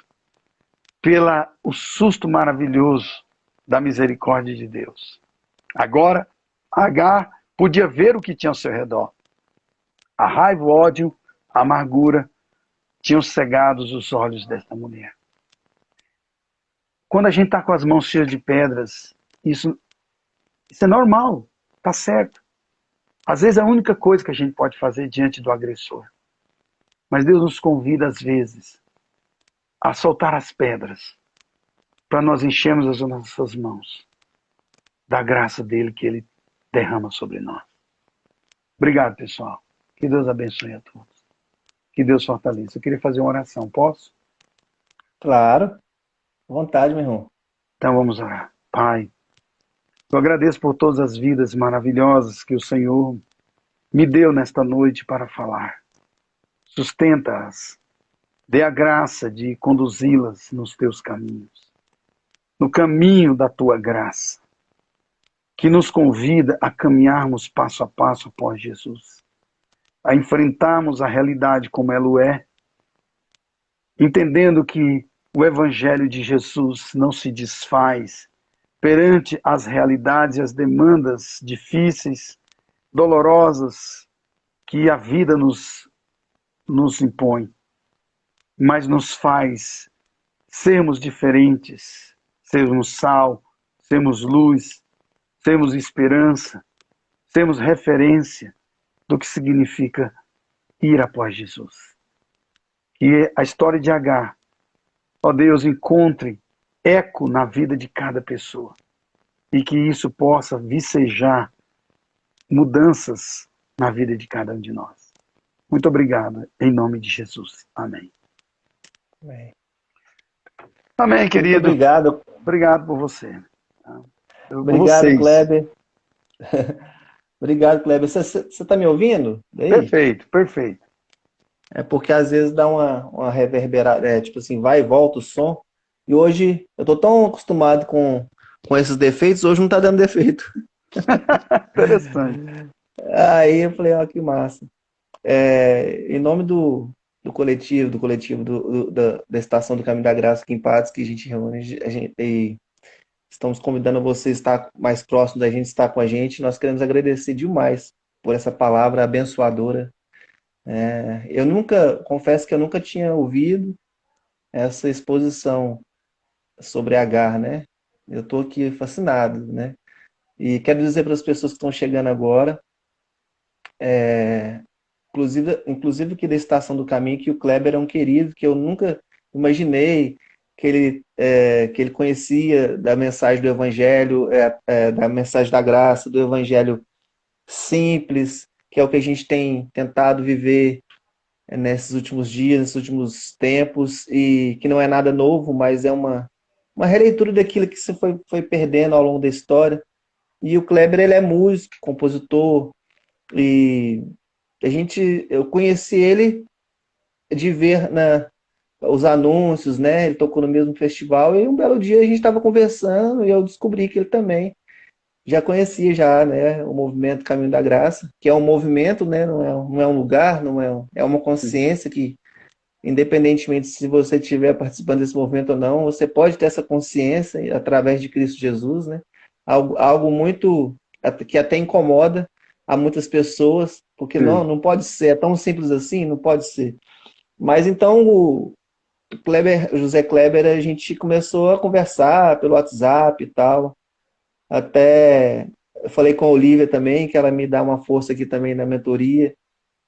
pelo susto maravilhoso da misericórdia de Deus. Agora, Agar podia ver o que tinha ao seu redor. A raiva, o ódio, a amargura tinham cegado os olhos desta mulher. Quando a gente está com as mãos cheias de pedras, isso é normal, está certo. Às vezes é a única coisa que a gente pode fazer diante do agressor. Mas Deus nos convida, às vezes, a soltar as pedras para nós enchermos as nossas mãos da graça dele que ele derrama sobre nós. Obrigado, pessoal. Que Deus abençoe a todos. Que Deus fortaleça. Eu queria fazer uma oração, posso? Claro, à vontade, meu irmão. Então vamos orar. Pai, eu agradeço por todas as vidas maravilhosas que o Senhor me deu nesta noite para falar. Sustenta-as. Dê a graça de conduzi-las nos teus caminhos. No caminho da tua graça, que nos convida a caminharmos passo a passo após Jesus. A enfrentarmos a realidade como ela é, entendendo que o Evangelho de Jesus não se desfaz perante as realidades e as demandas difíceis, dolorosas que a vida nos impõe, mas nos faz sermos diferentes, sermos sal, sermos luz, sermos esperança, sermos referência do que significa ir após Jesus. Que a história de Agar, ó Deus, encontre eco na vida de cada pessoa e que isso possa vicejar mudanças na vida de cada um de nós. Muito obrigado, em nome de Jesus. Amém. Amém. Amém, querido. Muito obrigado. Obrigado por você. Obrigado, Kleber. Obrigado, Kleber. Você está me ouvindo? Daí? Perfeito, perfeito. É porque às vezes dá uma reverberada, tipo assim, vai e volta o som. E hoje eu tô tão acostumado com esses defeitos, hoje não tá dando defeito. Interessante. Aí eu falei, ó, que massa. Em nome do coletivo, da Estação do Caminho da Graça aqui em Patos, que a gente reúne, e estamos convidando você a estar mais próximo da gente, estar com a gente. Nós queremos agradecer demais por essa palavra abençoadora. Confesso que eu nunca tinha ouvido essa exposição sobre Agar, né? Eu estou aqui fascinado, né? E quero dizer para as pessoas que estão chegando agora, inclusive aqui da Estação do Caminho, que o Kleber é um querido, que eu nunca imaginei que ele conhecia da mensagem do Evangelho, da mensagem da graça, do Evangelho simples, que é o que a gente tem tentado viver nesses últimos dias, nesses últimos tempos, e que não é nada novo, mas é uma releitura daquilo que se foi perdendo ao longo da história. E o Kleber, ele é músico, compositor, e eu conheci ele de ver os anúncios, né? Ele tocou no mesmo festival, e um belo dia a gente estava conversando e eu descobri que ele também já conhecia já, né, o movimento Caminho da Graça, que é um movimento, né, não é um lugar, é uma consciência que, independentemente se você estiver participando desse movimento ou não, você pode ter essa consciência através de Cristo Jesus, né? Algo muito que até incomoda a muitas pessoas, porque não pode ser, é tão simples assim, não pode ser. Mas então o José Kleber, a gente começou a conversar pelo WhatsApp e tal. Até eu falei com a Olivia também, que ela me dá uma força aqui também na mentoria.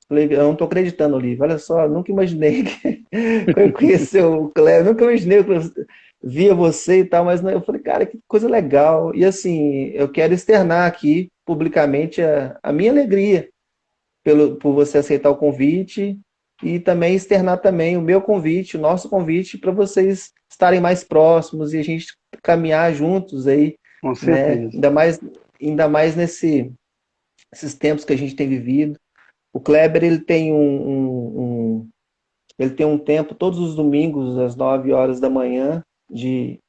Falei, eu não estou acreditando, Olivia. Olha só, nunca imaginei que eu ia conhecer o Kleber, nunca imaginei que eu via você e tal, mas eu falei, cara, que coisa legal. E assim, eu quero externar aqui publicamente a minha alegria por você aceitar o convite e também externar também o meu convite, o nosso convite para vocês estarem mais próximos e a gente caminhar juntos aí, Com né? certeza. Ainda mais esses tempos que a gente tem vivido. O Kleber ele tem ele tem um tempo todos os domingos às 9 horas da manhã de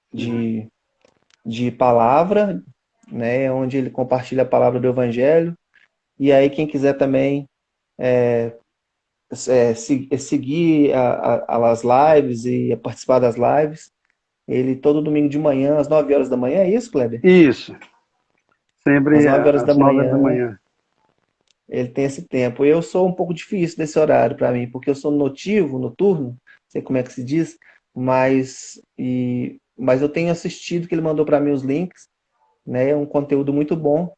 palavra, né? Onde ele compartilha a palavra do Evangelho. E aí quem quiser também seguir as lives e participar das lives. Ele todo domingo de manhã, às 9 horas da manhã, é isso, Kleber? Isso, Às sempre 9 horas da às 9 horas da manhã, manhã. ele tem esse tempo. Eu sou um pouco difícil desse horário para mim, porque eu sou notivo, noturno, não sei como é que se diz, mas eu tenho assistido que ele mandou para mim os links, né? É um conteúdo muito bom.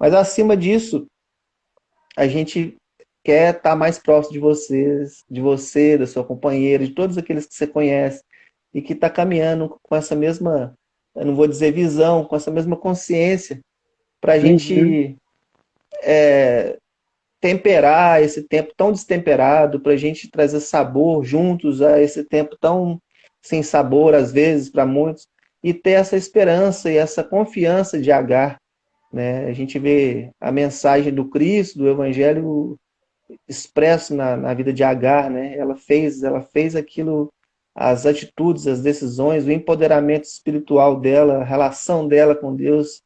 Mas acima disso, a gente quer estar mais próximo de vocês, de você, da sua companheira, de todos aqueles que você conhece e que está caminhando com essa mesma, eu não vou dizer visão, com essa mesma consciência, para a Uhum. gente temperar esse tempo tão destemperado, para a gente trazer sabor juntos a esse tempo tão sem sabor, às vezes, para muitos, e ter essa esperança e essa confiança de Agar, né? A gente vê a mensagem do Cristo, do Evangelho expresso na vida de Agar, né? Ela fez aquilo, as atitudes, as decisões, o empoderamento espiritual dela, a relação dela com Deus,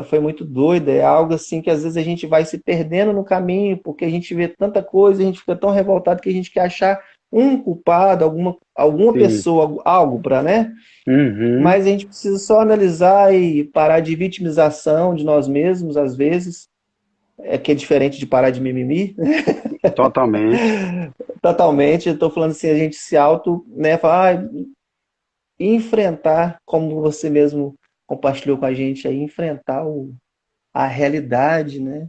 foi muito doida. É algo assim que às vezes a gente vai se perdendo no caminho, porque a gente vê tanta coisa, a gente fica tão revoltado que a gente quer achar um culpado, alguma Sim. pessoa, algo para, né? Uhum. Mas a gente precisa só analisar e parar de vitimização de nós mesmos, às vezes, que é diferente de parar de mimimi. Totalmente. Totalmente, eu estou falando assim, a gente se auto, né, falar, enfrentar, como você mesmo compartilhou com a gente aí, enfrentar a realidade, né?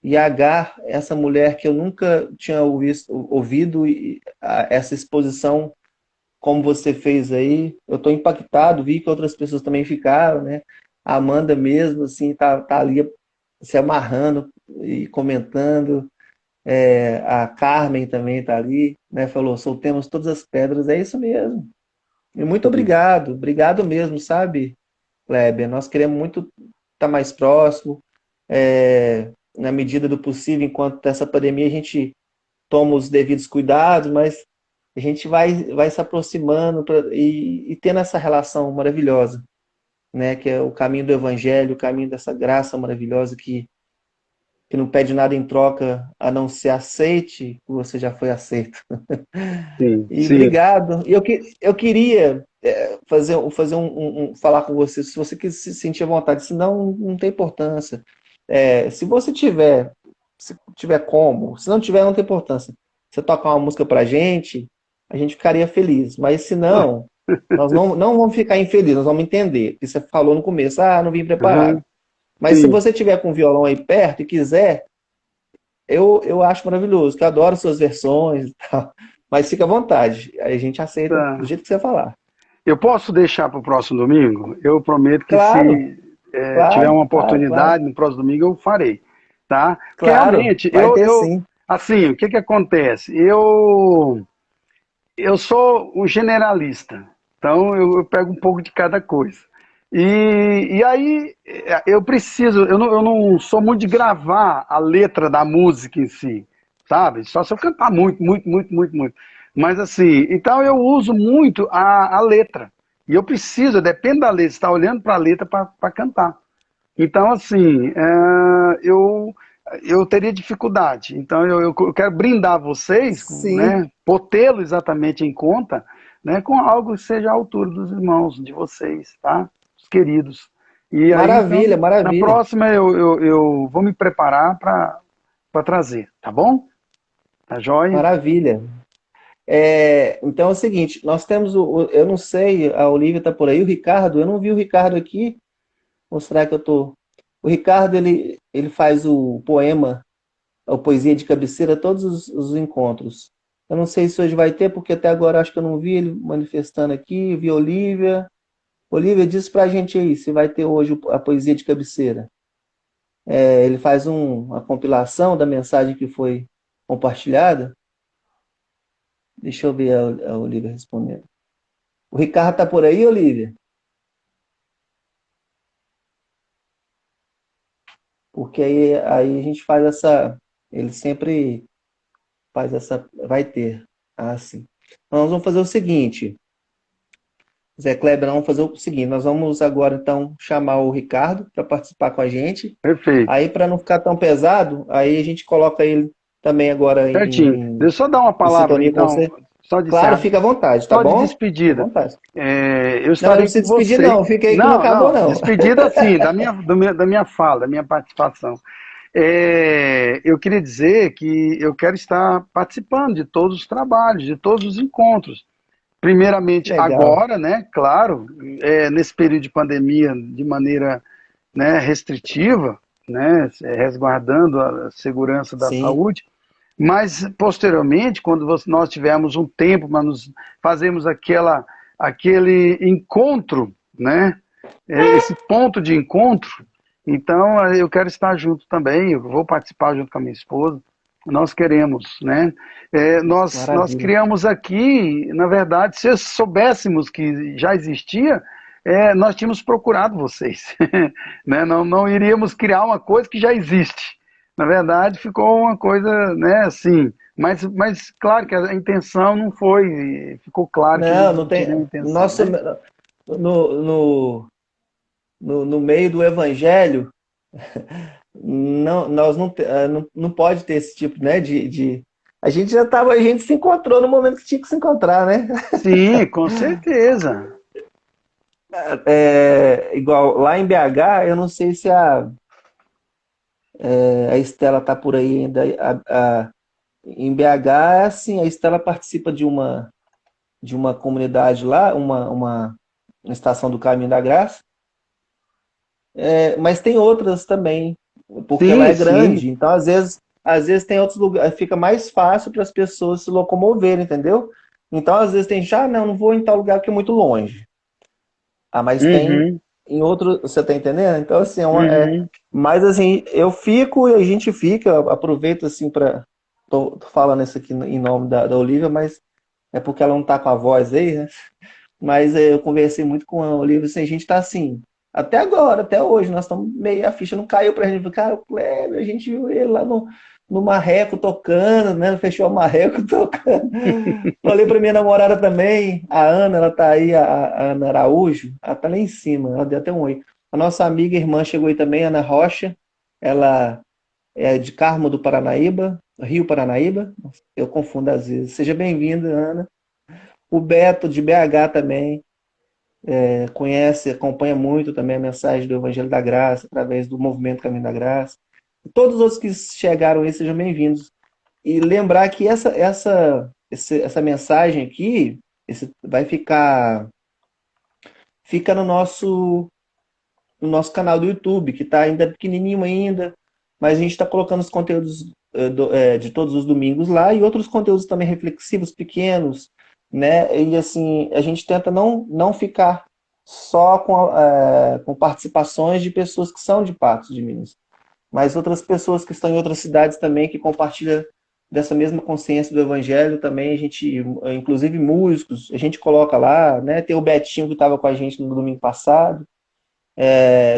E Agar, essa mulher que eu nunca tinha ouvido essa exposição como você fez aí, eu estou impactado, vi que outras pessoas também ficaram, né? A Amanda mesmo, assim, tá ali se amarrando e comentando. A Carmen também está ali, né? Falou, soltemos todas as pedras, é isso mesmo. E muito Sim. obrigado, obrigado mesmo, sabe, Kleber? Nós queremos muito estar mais próximo, na medida do possível, enquanto essa pandemia a gente toma os devidos cuidados, mas a gente vai se aproximando e tendo essa relação maravilhosa, né? Que é o caminho do Evangelho, o caminho dessa graça maravilhosa que não pede nada em troca a não ser aceite, que você já foi aceito. Sim. E Sim. obrigado. Eu queria falar com você, se você quis se sentir à vontade, senão não tem importância. Se você tiver, se tiver como, se não tiver, não tem importância. Você tocar uma música pra a gente ficaria feliz. Mas se não, nós não vamos ficar infelizes, nós vamos entender. Porque você falou no começo, não vim preparado. Aham. Mas se Sim. você tiver com o violão aí perto e quiser, eu acho maravilhoso, que eu adoro suas versões e tal. Mas fica à vontade, a gente aceita do Tá. jeito que você falar. Eu posso deixar para o próximo domingo? Eu prometo que Claro, se tiver claro, uma claro, claro, oportunidade no próximo domingo eu farei, tá? Porque claro, realmente vai ter sim. assim, o que que acontece? Eu sou um generalista, então eu pego um pouco de cada coisa. E aí eu preciso, eu não sou muito de gravar a letra da música em si, sabe? Só se eu cantar muito, muito, muito, muito, muito. Mas assim, então eu uso muito a letra. E eu preciso, depende da letra, estar olhando para a letra para cantar. Então, assim, eu teria dificuldade. Então, eu quero brindar vocês, Sim, né, por tê-lo exatamente em conta, né, com algo que seja à altura dos irmãos, de vocês, tá? Os queridos. E aí, maravilha, então, na maravilha, próxima eu vou me preparar para trazer, tá bom? Tá joia? maravilha. Então é o seguinte, nós temos eu não sei, a Olivia está por aí, o Ricardo, eu não vi o Ricardo aqui, mostrar que eu tô. O Ricardo, ele faz o poema, a poesia de cabeceira, todos os encontros. Eu não sei se hoje vai ter, porque até agora acho que eu não vi ele manifestando aqui, vi Olivia. Olivia, diz pra gente aí se vai ter hoje a poesia de cabeceira. Ele faz uma compilação da mensagem que foi compartilhada. Deixa eu ver a Olivia respondendo. O Ricardo tá por aí, Olivia? Porque aí a gente faz essa. Ele sempre faz essa. Vai ter. Ah, sim. Então, nós vamos fazer o seguinte. Zé Kleber, nós vamos fazer o seguinte. Nós vamos agora, então, chamar o Ricardo para participar com a gente. Perfeito. Aí, para não ficar tão pesado, aí a gente coloca ele também agora Certinho. Deixa eu só dar uma em palavra, sintonia com então, você. só de Claro, encerrar, fica à vontade, tá só de bom? Fica à despedida. vontade. Eu Não, não estarei precisa com despedir, você. não. Fica aí que não Não, acabou, não, não. despedida sim, da minha fala, da minha participação. Eu queria dizer que eu quero estar participando de todos os trabalhos, de todos os encontros. Primeiramente Legal. agora, né, claro, nesse período de pandemia, de maneira, né, restritiva, né, resguardando a segurança da Sim. saúde, mas posteriormente, quando nós tivermos um tempo para nos fazermos aquele encontro, né, esse ponto de encontro, então eu quero estar junto também, eu vou participar junto com a minha esposa. Nós queremos, né? Nós Maravilha. criamos aqui, na verdade, se soubéssemos que já existia, nós tínhamos procurado vocês, né? Não iríamos criar uma coisa que já existe. Na verdade, ficou uma coisa, né, assim, mas claro que a intenção não foi, ficou claro que Não, eles não não tem. tinham intenção, Nossa, né? no, no, no meio do evangelho, não, nós não, não pode ter esse tipo, né, a gente a gente se encontrou no momento que tinha que se encontrar, né? Sim, com certeza. Igual lá em BH, eu não sei se a Estela tá por aí ainda. Em BH é assim, a Estela participa de uma comunidade lá, uma estação do Caminho da Graça, mas tem outras também, porque lá Sim, é sim. grande, então às vezes tem outros lugares, fica mais fácil para as pessoas se locomoverem, entendeu? Então às vezes tem gente, não vou em tal lugar que é muito longe. Ah, mas tem Uhum, em outro, você tá entendendo? Então, assim, uhum. mas assim, eu fico e a gente fica, eu aproveito assim para tô falando isso aqui em nome da Olivia, mas é porque ela não tá com a voz aí, né? Mas eu conversei muito com a Olivia, assim, a gente tá assim, até agora, até hoje, nós estamos meio, a ficha não caiu pra gente, cara, o Kleber, a gente viu ele lá no Marreco tocando, né? Fechou o Marreco tocando. Falei pra minha namorada também, a Ana, ela tá aí, a Ana Araújo, ela tá lá em cima, ela deu até um oi. A nossa amiga e irmã chegou aí também, Ana Rocha, ela é de Carmo do Paranaíba, Rio Paranaíba, eu confundo às vezes. Seja bem-vinda, Ana. O Beto, de BH também, conhece, acompanha muito também a mensagem do Evangelho da Graça, através do Movimento Caminho da Graça. Todos os outros que chegaram aí, sejam bem-vindos. E lembrar que essa mensagem aqui vai fica no nosso canal do YouTube, que está ainda pequenininho ainda, mas a gente está colocando os conteúdos de todos os domingos lá e outros conteúdos também reflexivos, pequenos, né? E assim, a gente tenta não ficar só com participações de pessoas que são de Patos de Minas, mas outras pessoas que estão em outras cidades também que compartilham dessa mesma consciência do evangelho também, a gente, inclusive músicos, a gente coloca lá, né? Tem o Betinho que estava com a gente no domingo passado.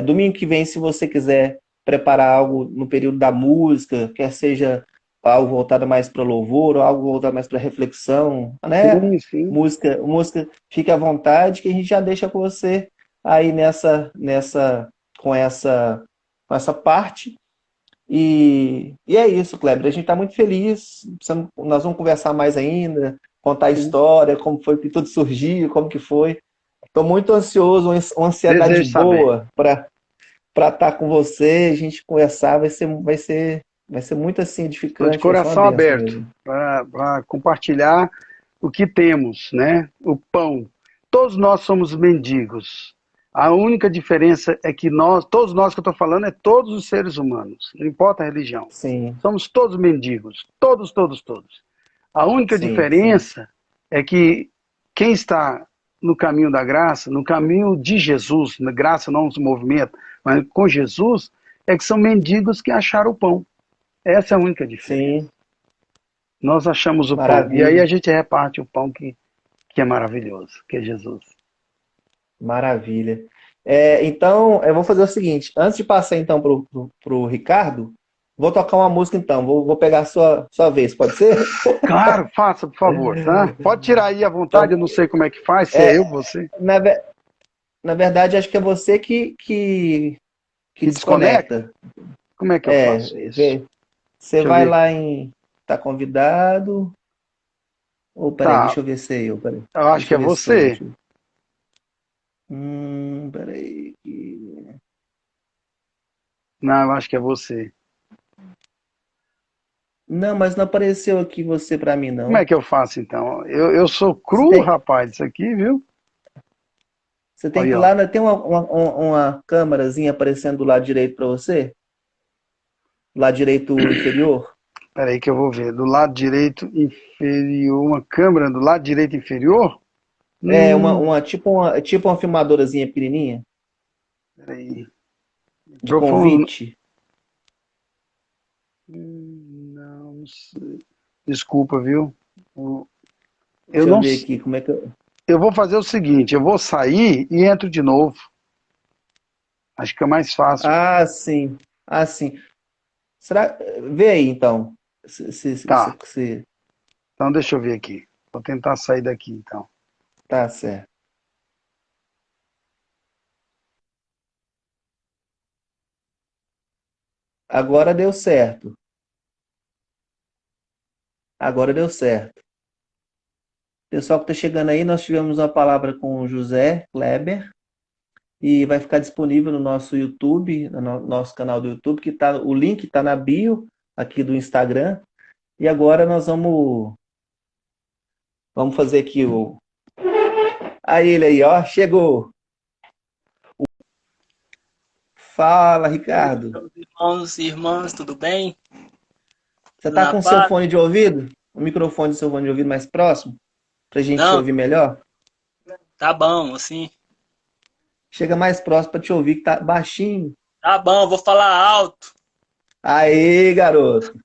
Domingo que vem, se você quiser preparar algo no período da música, quer seja algo voltado mais para louvor ou algo voltado mais para reflexão, né? Sim, sim. Música, fique à vontade que a gente já deixa com você aí com essa, com essa parte. E é isso, Kleber. A gente está muito feliz. Nós vamos conversar mais ainda, contar a Sim. história, como foi que tudo surgiu, como que foi. Estou muito ansioso, uma ansiedade Desejo saber. boa para estar com você, a gente conversar, vai ser muito assim Estou de edificante, vai ser uma coração benção aberto mesmo. para compartilhar, o que temos, né? O pão. Todos nós somos mendigos. A única diferença é que todos nós que eu estou falando, é todos os seres humanos, não importa a religião. Sim, Somos todos mendigos, todos, todos, todos. A única sim, sim. diferença é que quem está no caminho da graça, no caminho de Jesus, na graça não no movimento, mas com Jesus, é que são mendigos que acharam o pão. Essa é a única diferença. Sim, Nós achamos o pão. E aí maravilha, a gente reparte o pão que é maravilhoso, que é Jesus. maravilha. Então, eu vou fazer o seguinte, antes de passar então pro Ricardo, vou tocar uma música então, vou pegar a sua vez, pode ser? Claro, faça, por favor, tá? Pode tirar aí à vontade, eu Então, não sei como é que faz, se é eu, é, você. na, ve- na verdade, acho que é você que Que desconecta? desconecta. Como é que eu faço isso? Você Deixa eu vai ver lá aqui. em tá convidado, ou peraí, Tá, deixa eu ver se é eu, peraí. eu acho que Deixa é eu ver se sou eu. você. Deixa eu... Peraí. Não, eu acho que é você. Não, mas não apareceu aqui você pra mim, Como é não. que eu faço então? Eu sou Você cru, tem, rapaz, isso aqui, viu? você tem que Aí, ir ó. lá, né? Tem uma câmerazinha aparecendo do lado direito pra você? Do lado direito inferior? Peraí que eu vou ver. Do lado direito inferior, uma câmera do lado direito inferior? É, Hum, tipo uma filmadorazinha pequenininha, peraí. de Microfone. convite. Não, não sei. Desculpa, viu? Eu Deixa eu não. ver aqui como é que eu... Eu vou fazer o seguinte: eu vou sair e entro de novo. Acho que é mais fácil. Ah, sim. Ah, sim. Será... Vê aí, então. Tá. Se Então deixa eu ver aqui. Vou tentar sair daqui então. tá certo. Agora deu certo. Agora deu certo. Pessoal que está chegando aí, nós tivemos uma palavra com o José Kleber e vai ficar disponível no nosso YouTube, no nosso canal do YouTube, que tá, o link está na bio aqui do Instagram. E agora nós vamos fazer aqui o. Aí ele aí, ó, chegou. Fala, Ricardo. Meus irmãos e irmãs, tudo bem? Você Tudo tá na com o seu paz? fone de ouvido? O microfone do seu fone de ouvido mais próximo? Pra gente te Não, ouvir melhor? tá bom, assim. Chega mais próximo para te ouvir, que tá baixinho. Tá bom, vou falar alto. Aí, garoto.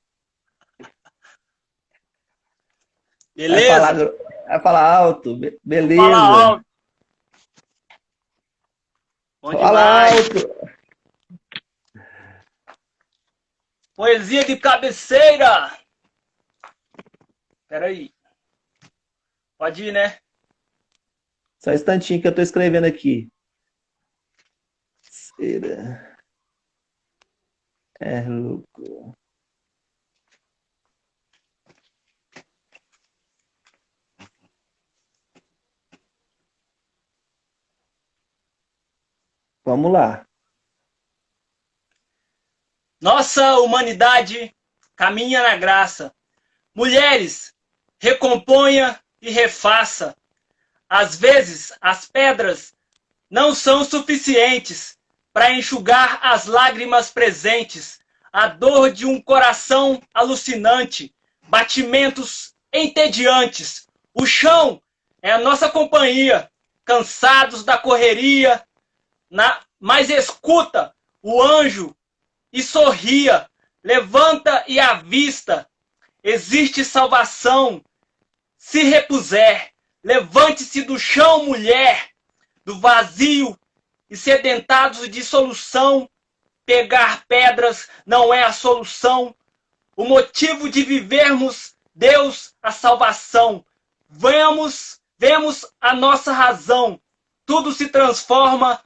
Vai falar, Beleza? vai falar alto. Vou falar Beleza. alto. Bom Fala demais. alto. Poesia de cabeceira. Peraí. Pode ir, né? Só um instantinho que eu tô escrevendo aqui. Cera. É louco. Vamos lá. Nossa humanidade caminha na graça. Mulheres, recomponha e refaça. Às vezes, as pedras não são suficientes para enxugar as lágrimas presentes, a dor de um coração alucinante, batimentos entediantes. O chão é a nossa companhia, cansados da correria, mas escuta o anjo e sorria, levanta e avista, existe salvação se repuser. Levante-se do chão, mulher, do vazio e sedentados de solução. Pegar pedras não é a solução. O motivo de vivermos, Deus, a salvação. Vemos a nossa razão. Tudo se transforma,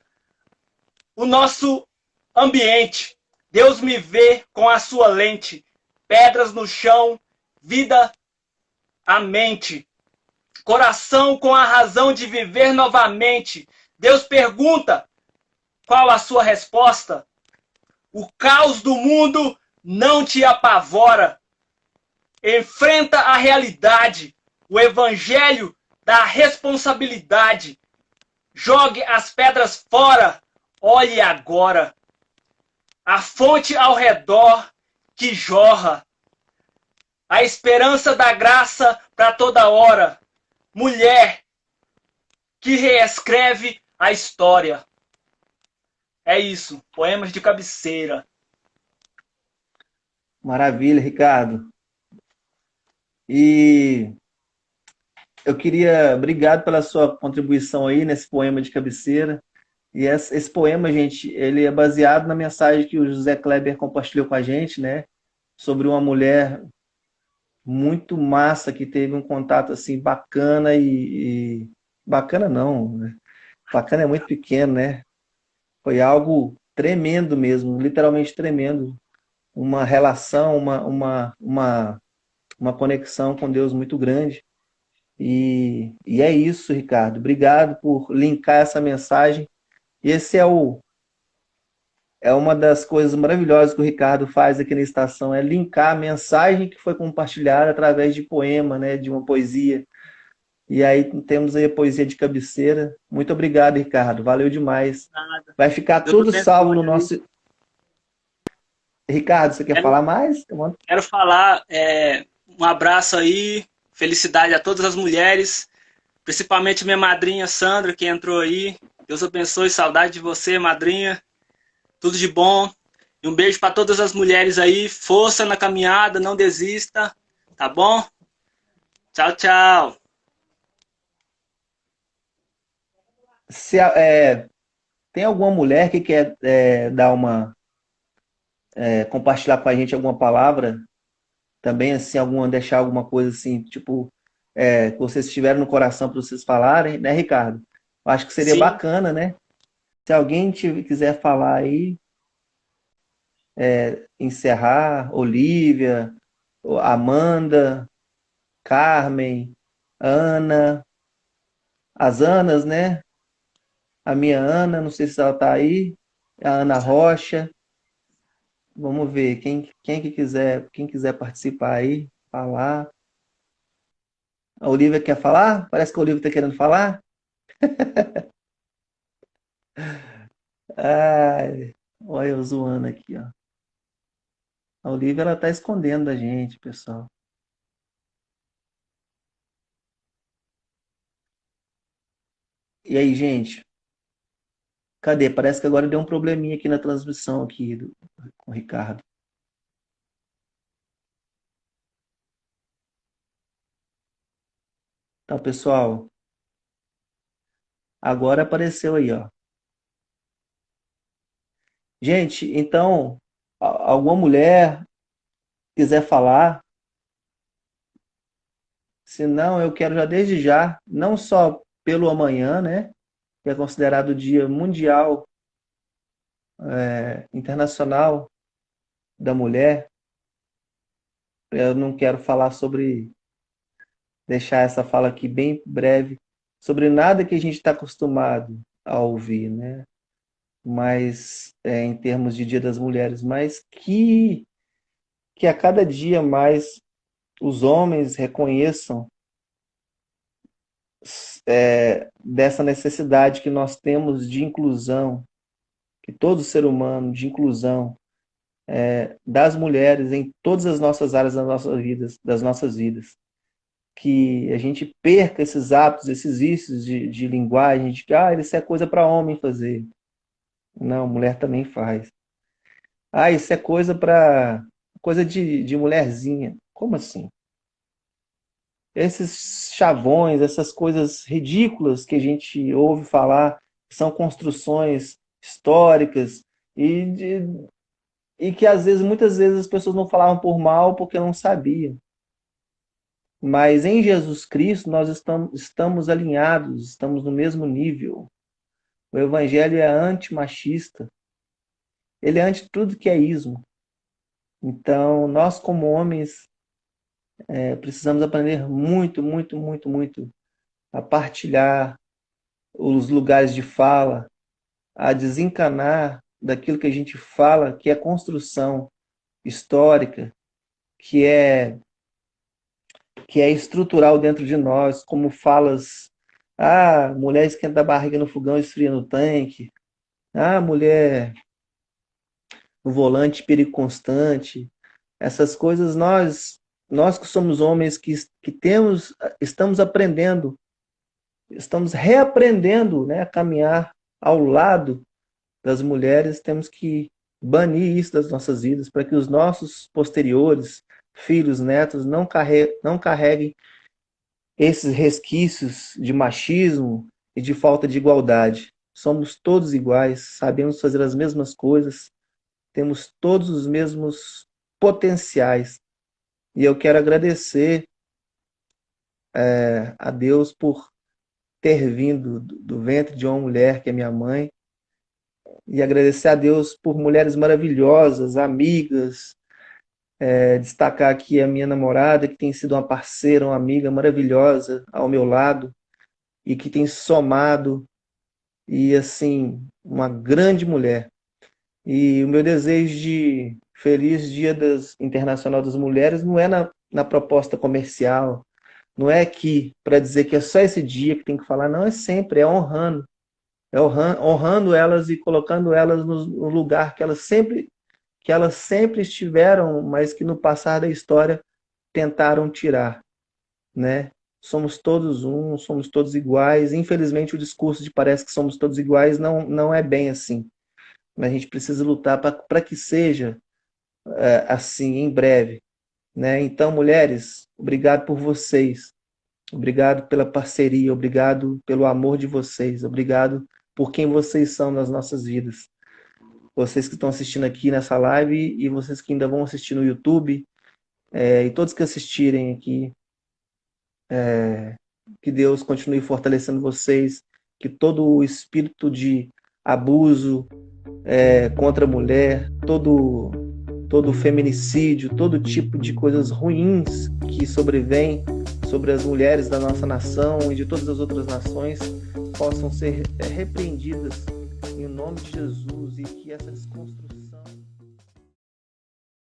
o nosso ambiente. Deus me vê com a sua lente. Pedras no chão, vida, a mente. Coração com a razão de viver novamente. Deus pergunta, qual a sua resposta? O caos do mundo não te apavora. Enfrenta a realidade. o evangelho da responsabilidade. Jogue as pedras fora, olhe agora. A fonte ao redor que jorra. A esperança da graça para toda hora. Mulher que reescreve a história. É isso, poemas de cabeceira. Maravilha, Ricardo. E eu queria, obrigado pela sua contribuição aí nesse poema de cabeceira. E esse poema, gente, ele é baseado na mensagem que o José Kleber compartilhou com a gente, né? Sobre uma mulher muito massa que teve um contato assim bacana bacana não, né? Bacana é muito pequeno, né? Foi algo tremendo mesmo, literalmente tremendo, uma relação, uma conexão com Deus muito grande. E é isso, Ricardo. Obrigado por linkar essa mensagem. Esse é uma das coisas maravilhosas que o Ricardo faz aqui na estação, é linkar a mensagem que foi compartilhada através de poema, né, de uma poesia. E aí temos aí a poesia de cabeceira. Muito obrigado, Ricardo. Valeu demais. Nada. Vai ficar Deus tudo salvo no abençoe. nosso. Ricardo, você quer falar mais? Quero falar um abraço aí, felicidade a todas as mulheres, principalmente minha madrinha Sandra, que entrou aí. Deus abençoe, saudade de você, madrinha. Tudo de bom. E um beijo para todas as mulheres aí. Força na caminhada, não desista. Tá bom? Tchau, tchau. Tem alguma mulher que quer dar compartilhar com a gente alguma palavra? Também, assim, deixar alguma coisa assim, tipo, que vocês tiveram no coração para vocês falarem, né, Ricardo? Eu acho que seria Sim. bacana, né? Se alguém quiser falar aí, encerrar, Olivia, Amanda, Carmen, Ana, as Anas, né? A minha Ana, não sei se ela tá aí, a Ana Rocha. Vamos ver, quem quiser participar aí, falar. A Olivia quer falar? Parece que a Olivia está querendo falar. Ai, olha eu zoando aqui, ó. A Olivia, ela tá escondendo da gente, pessoal. E aí, gente? Cadê? Parece que agora deu um probleminha aqui na transmissão aqui com o Ricardo. Então, pessoal, agora apareceu aí, ó. Gente, então, alguma mulher quiser falar, se não, eu quero já desde já, não só pelo amanhã, né, que é considerado o Dia Mundial, Internacional da Mulher, eu não quero falar sobre, deixar essa fala aqui bem breve, sobre nada que a gente está acostumado a ouvir, né, mas em termos de Dia das Mulheres, mas que a cada dia mais os homens reconheçam dessa necessidade que nós temos de inclusão, que todo ser humano, de inclusão das mulheres em todas as nossas áreas das nossas vidas. Que a gente perca esses hábitos, esses vícios de linguagem, de que isso é coisa para homem fazer. Não, mulher também faz. Isso é coisa de mulherzinha. Como assim? Esses chavões, essas coisas ridículas que a gente ouve falar, são construções históricas e que muitas vezes as pessoas não falavam por mal porque não sabiam. Mas em Jesus Cristo nós estamos alinhados, estamos no mesmo nível. O Evangelho é antimachista, ele é anti tudo que é ismo. Então, nós como homens precisamos aprender muito, muito, muito, muito a partilhar os lugares de fala, a desencanar daquilo que a gente fala, que é construção histórica, que é que é estrutural dentro de nós, como falas, mulher esquenta a barriga no fogão, esfria no tanque, mulher no volante, perigo constante. Essas coisas nós que somos homens que temos, estamos aprendendo, estamos reaprendendo, né, a caminhar ao lado das mulheres, temos que banir isso das nossas vidas para que os nossos posteriores, filhos, netos, não carreguem esses resquícios de machismo e de falta de igualdade. Somos todos iguais, sabemos fazer as mesmas coisas, temos todos os mesmos potenciais. E eu quero agradecer a Deus por ter vindo do ventre de uma mulher, que é minha mãe, e agradecer a Deus por mulheres maravilhosas, amigas, destacar aqui a minha namorada, que tem sido uma parceira, uma amiga maravilhosa ao meu lado, e que tem somado, e assim, uma grande mulher. E o meu desejo de feliz Dia Internacional das Mulheres não é na proposta comercial, não é aqui para dizer que é só esse dia que tem que falar, não, é sempre, é honrando elas e colocando elas no lugar que elas sempre estiveram, mas que no passar da história tentaram tirar, né? Somos todos somos todos iguais. Infelizmente o discurso de parece que somos todos iguais não é bem assim. Mas a gente precisa lutar para que seja assim em breve, né? Então, mulheres, obrigado por vocês. Obrigado pela parceria, obrigado pelo amor de vocês, obrigado por quem vocês são nas nossas vidas. Vocês que estão assistindo aqui nessa live e vocês que ainda vão assistir no YouTube, e todos que assistirem aqui, que Deus continue fortalecendo vocês, que todo o espírito de abuso contra a mulher, todo feminicídio, todo tipo de coisas ruins que sobrevêm sobre as mulheres da nossa nação e de todas as outras nações possam ser repreendidas em nome de Jesus, e que essa desconstrução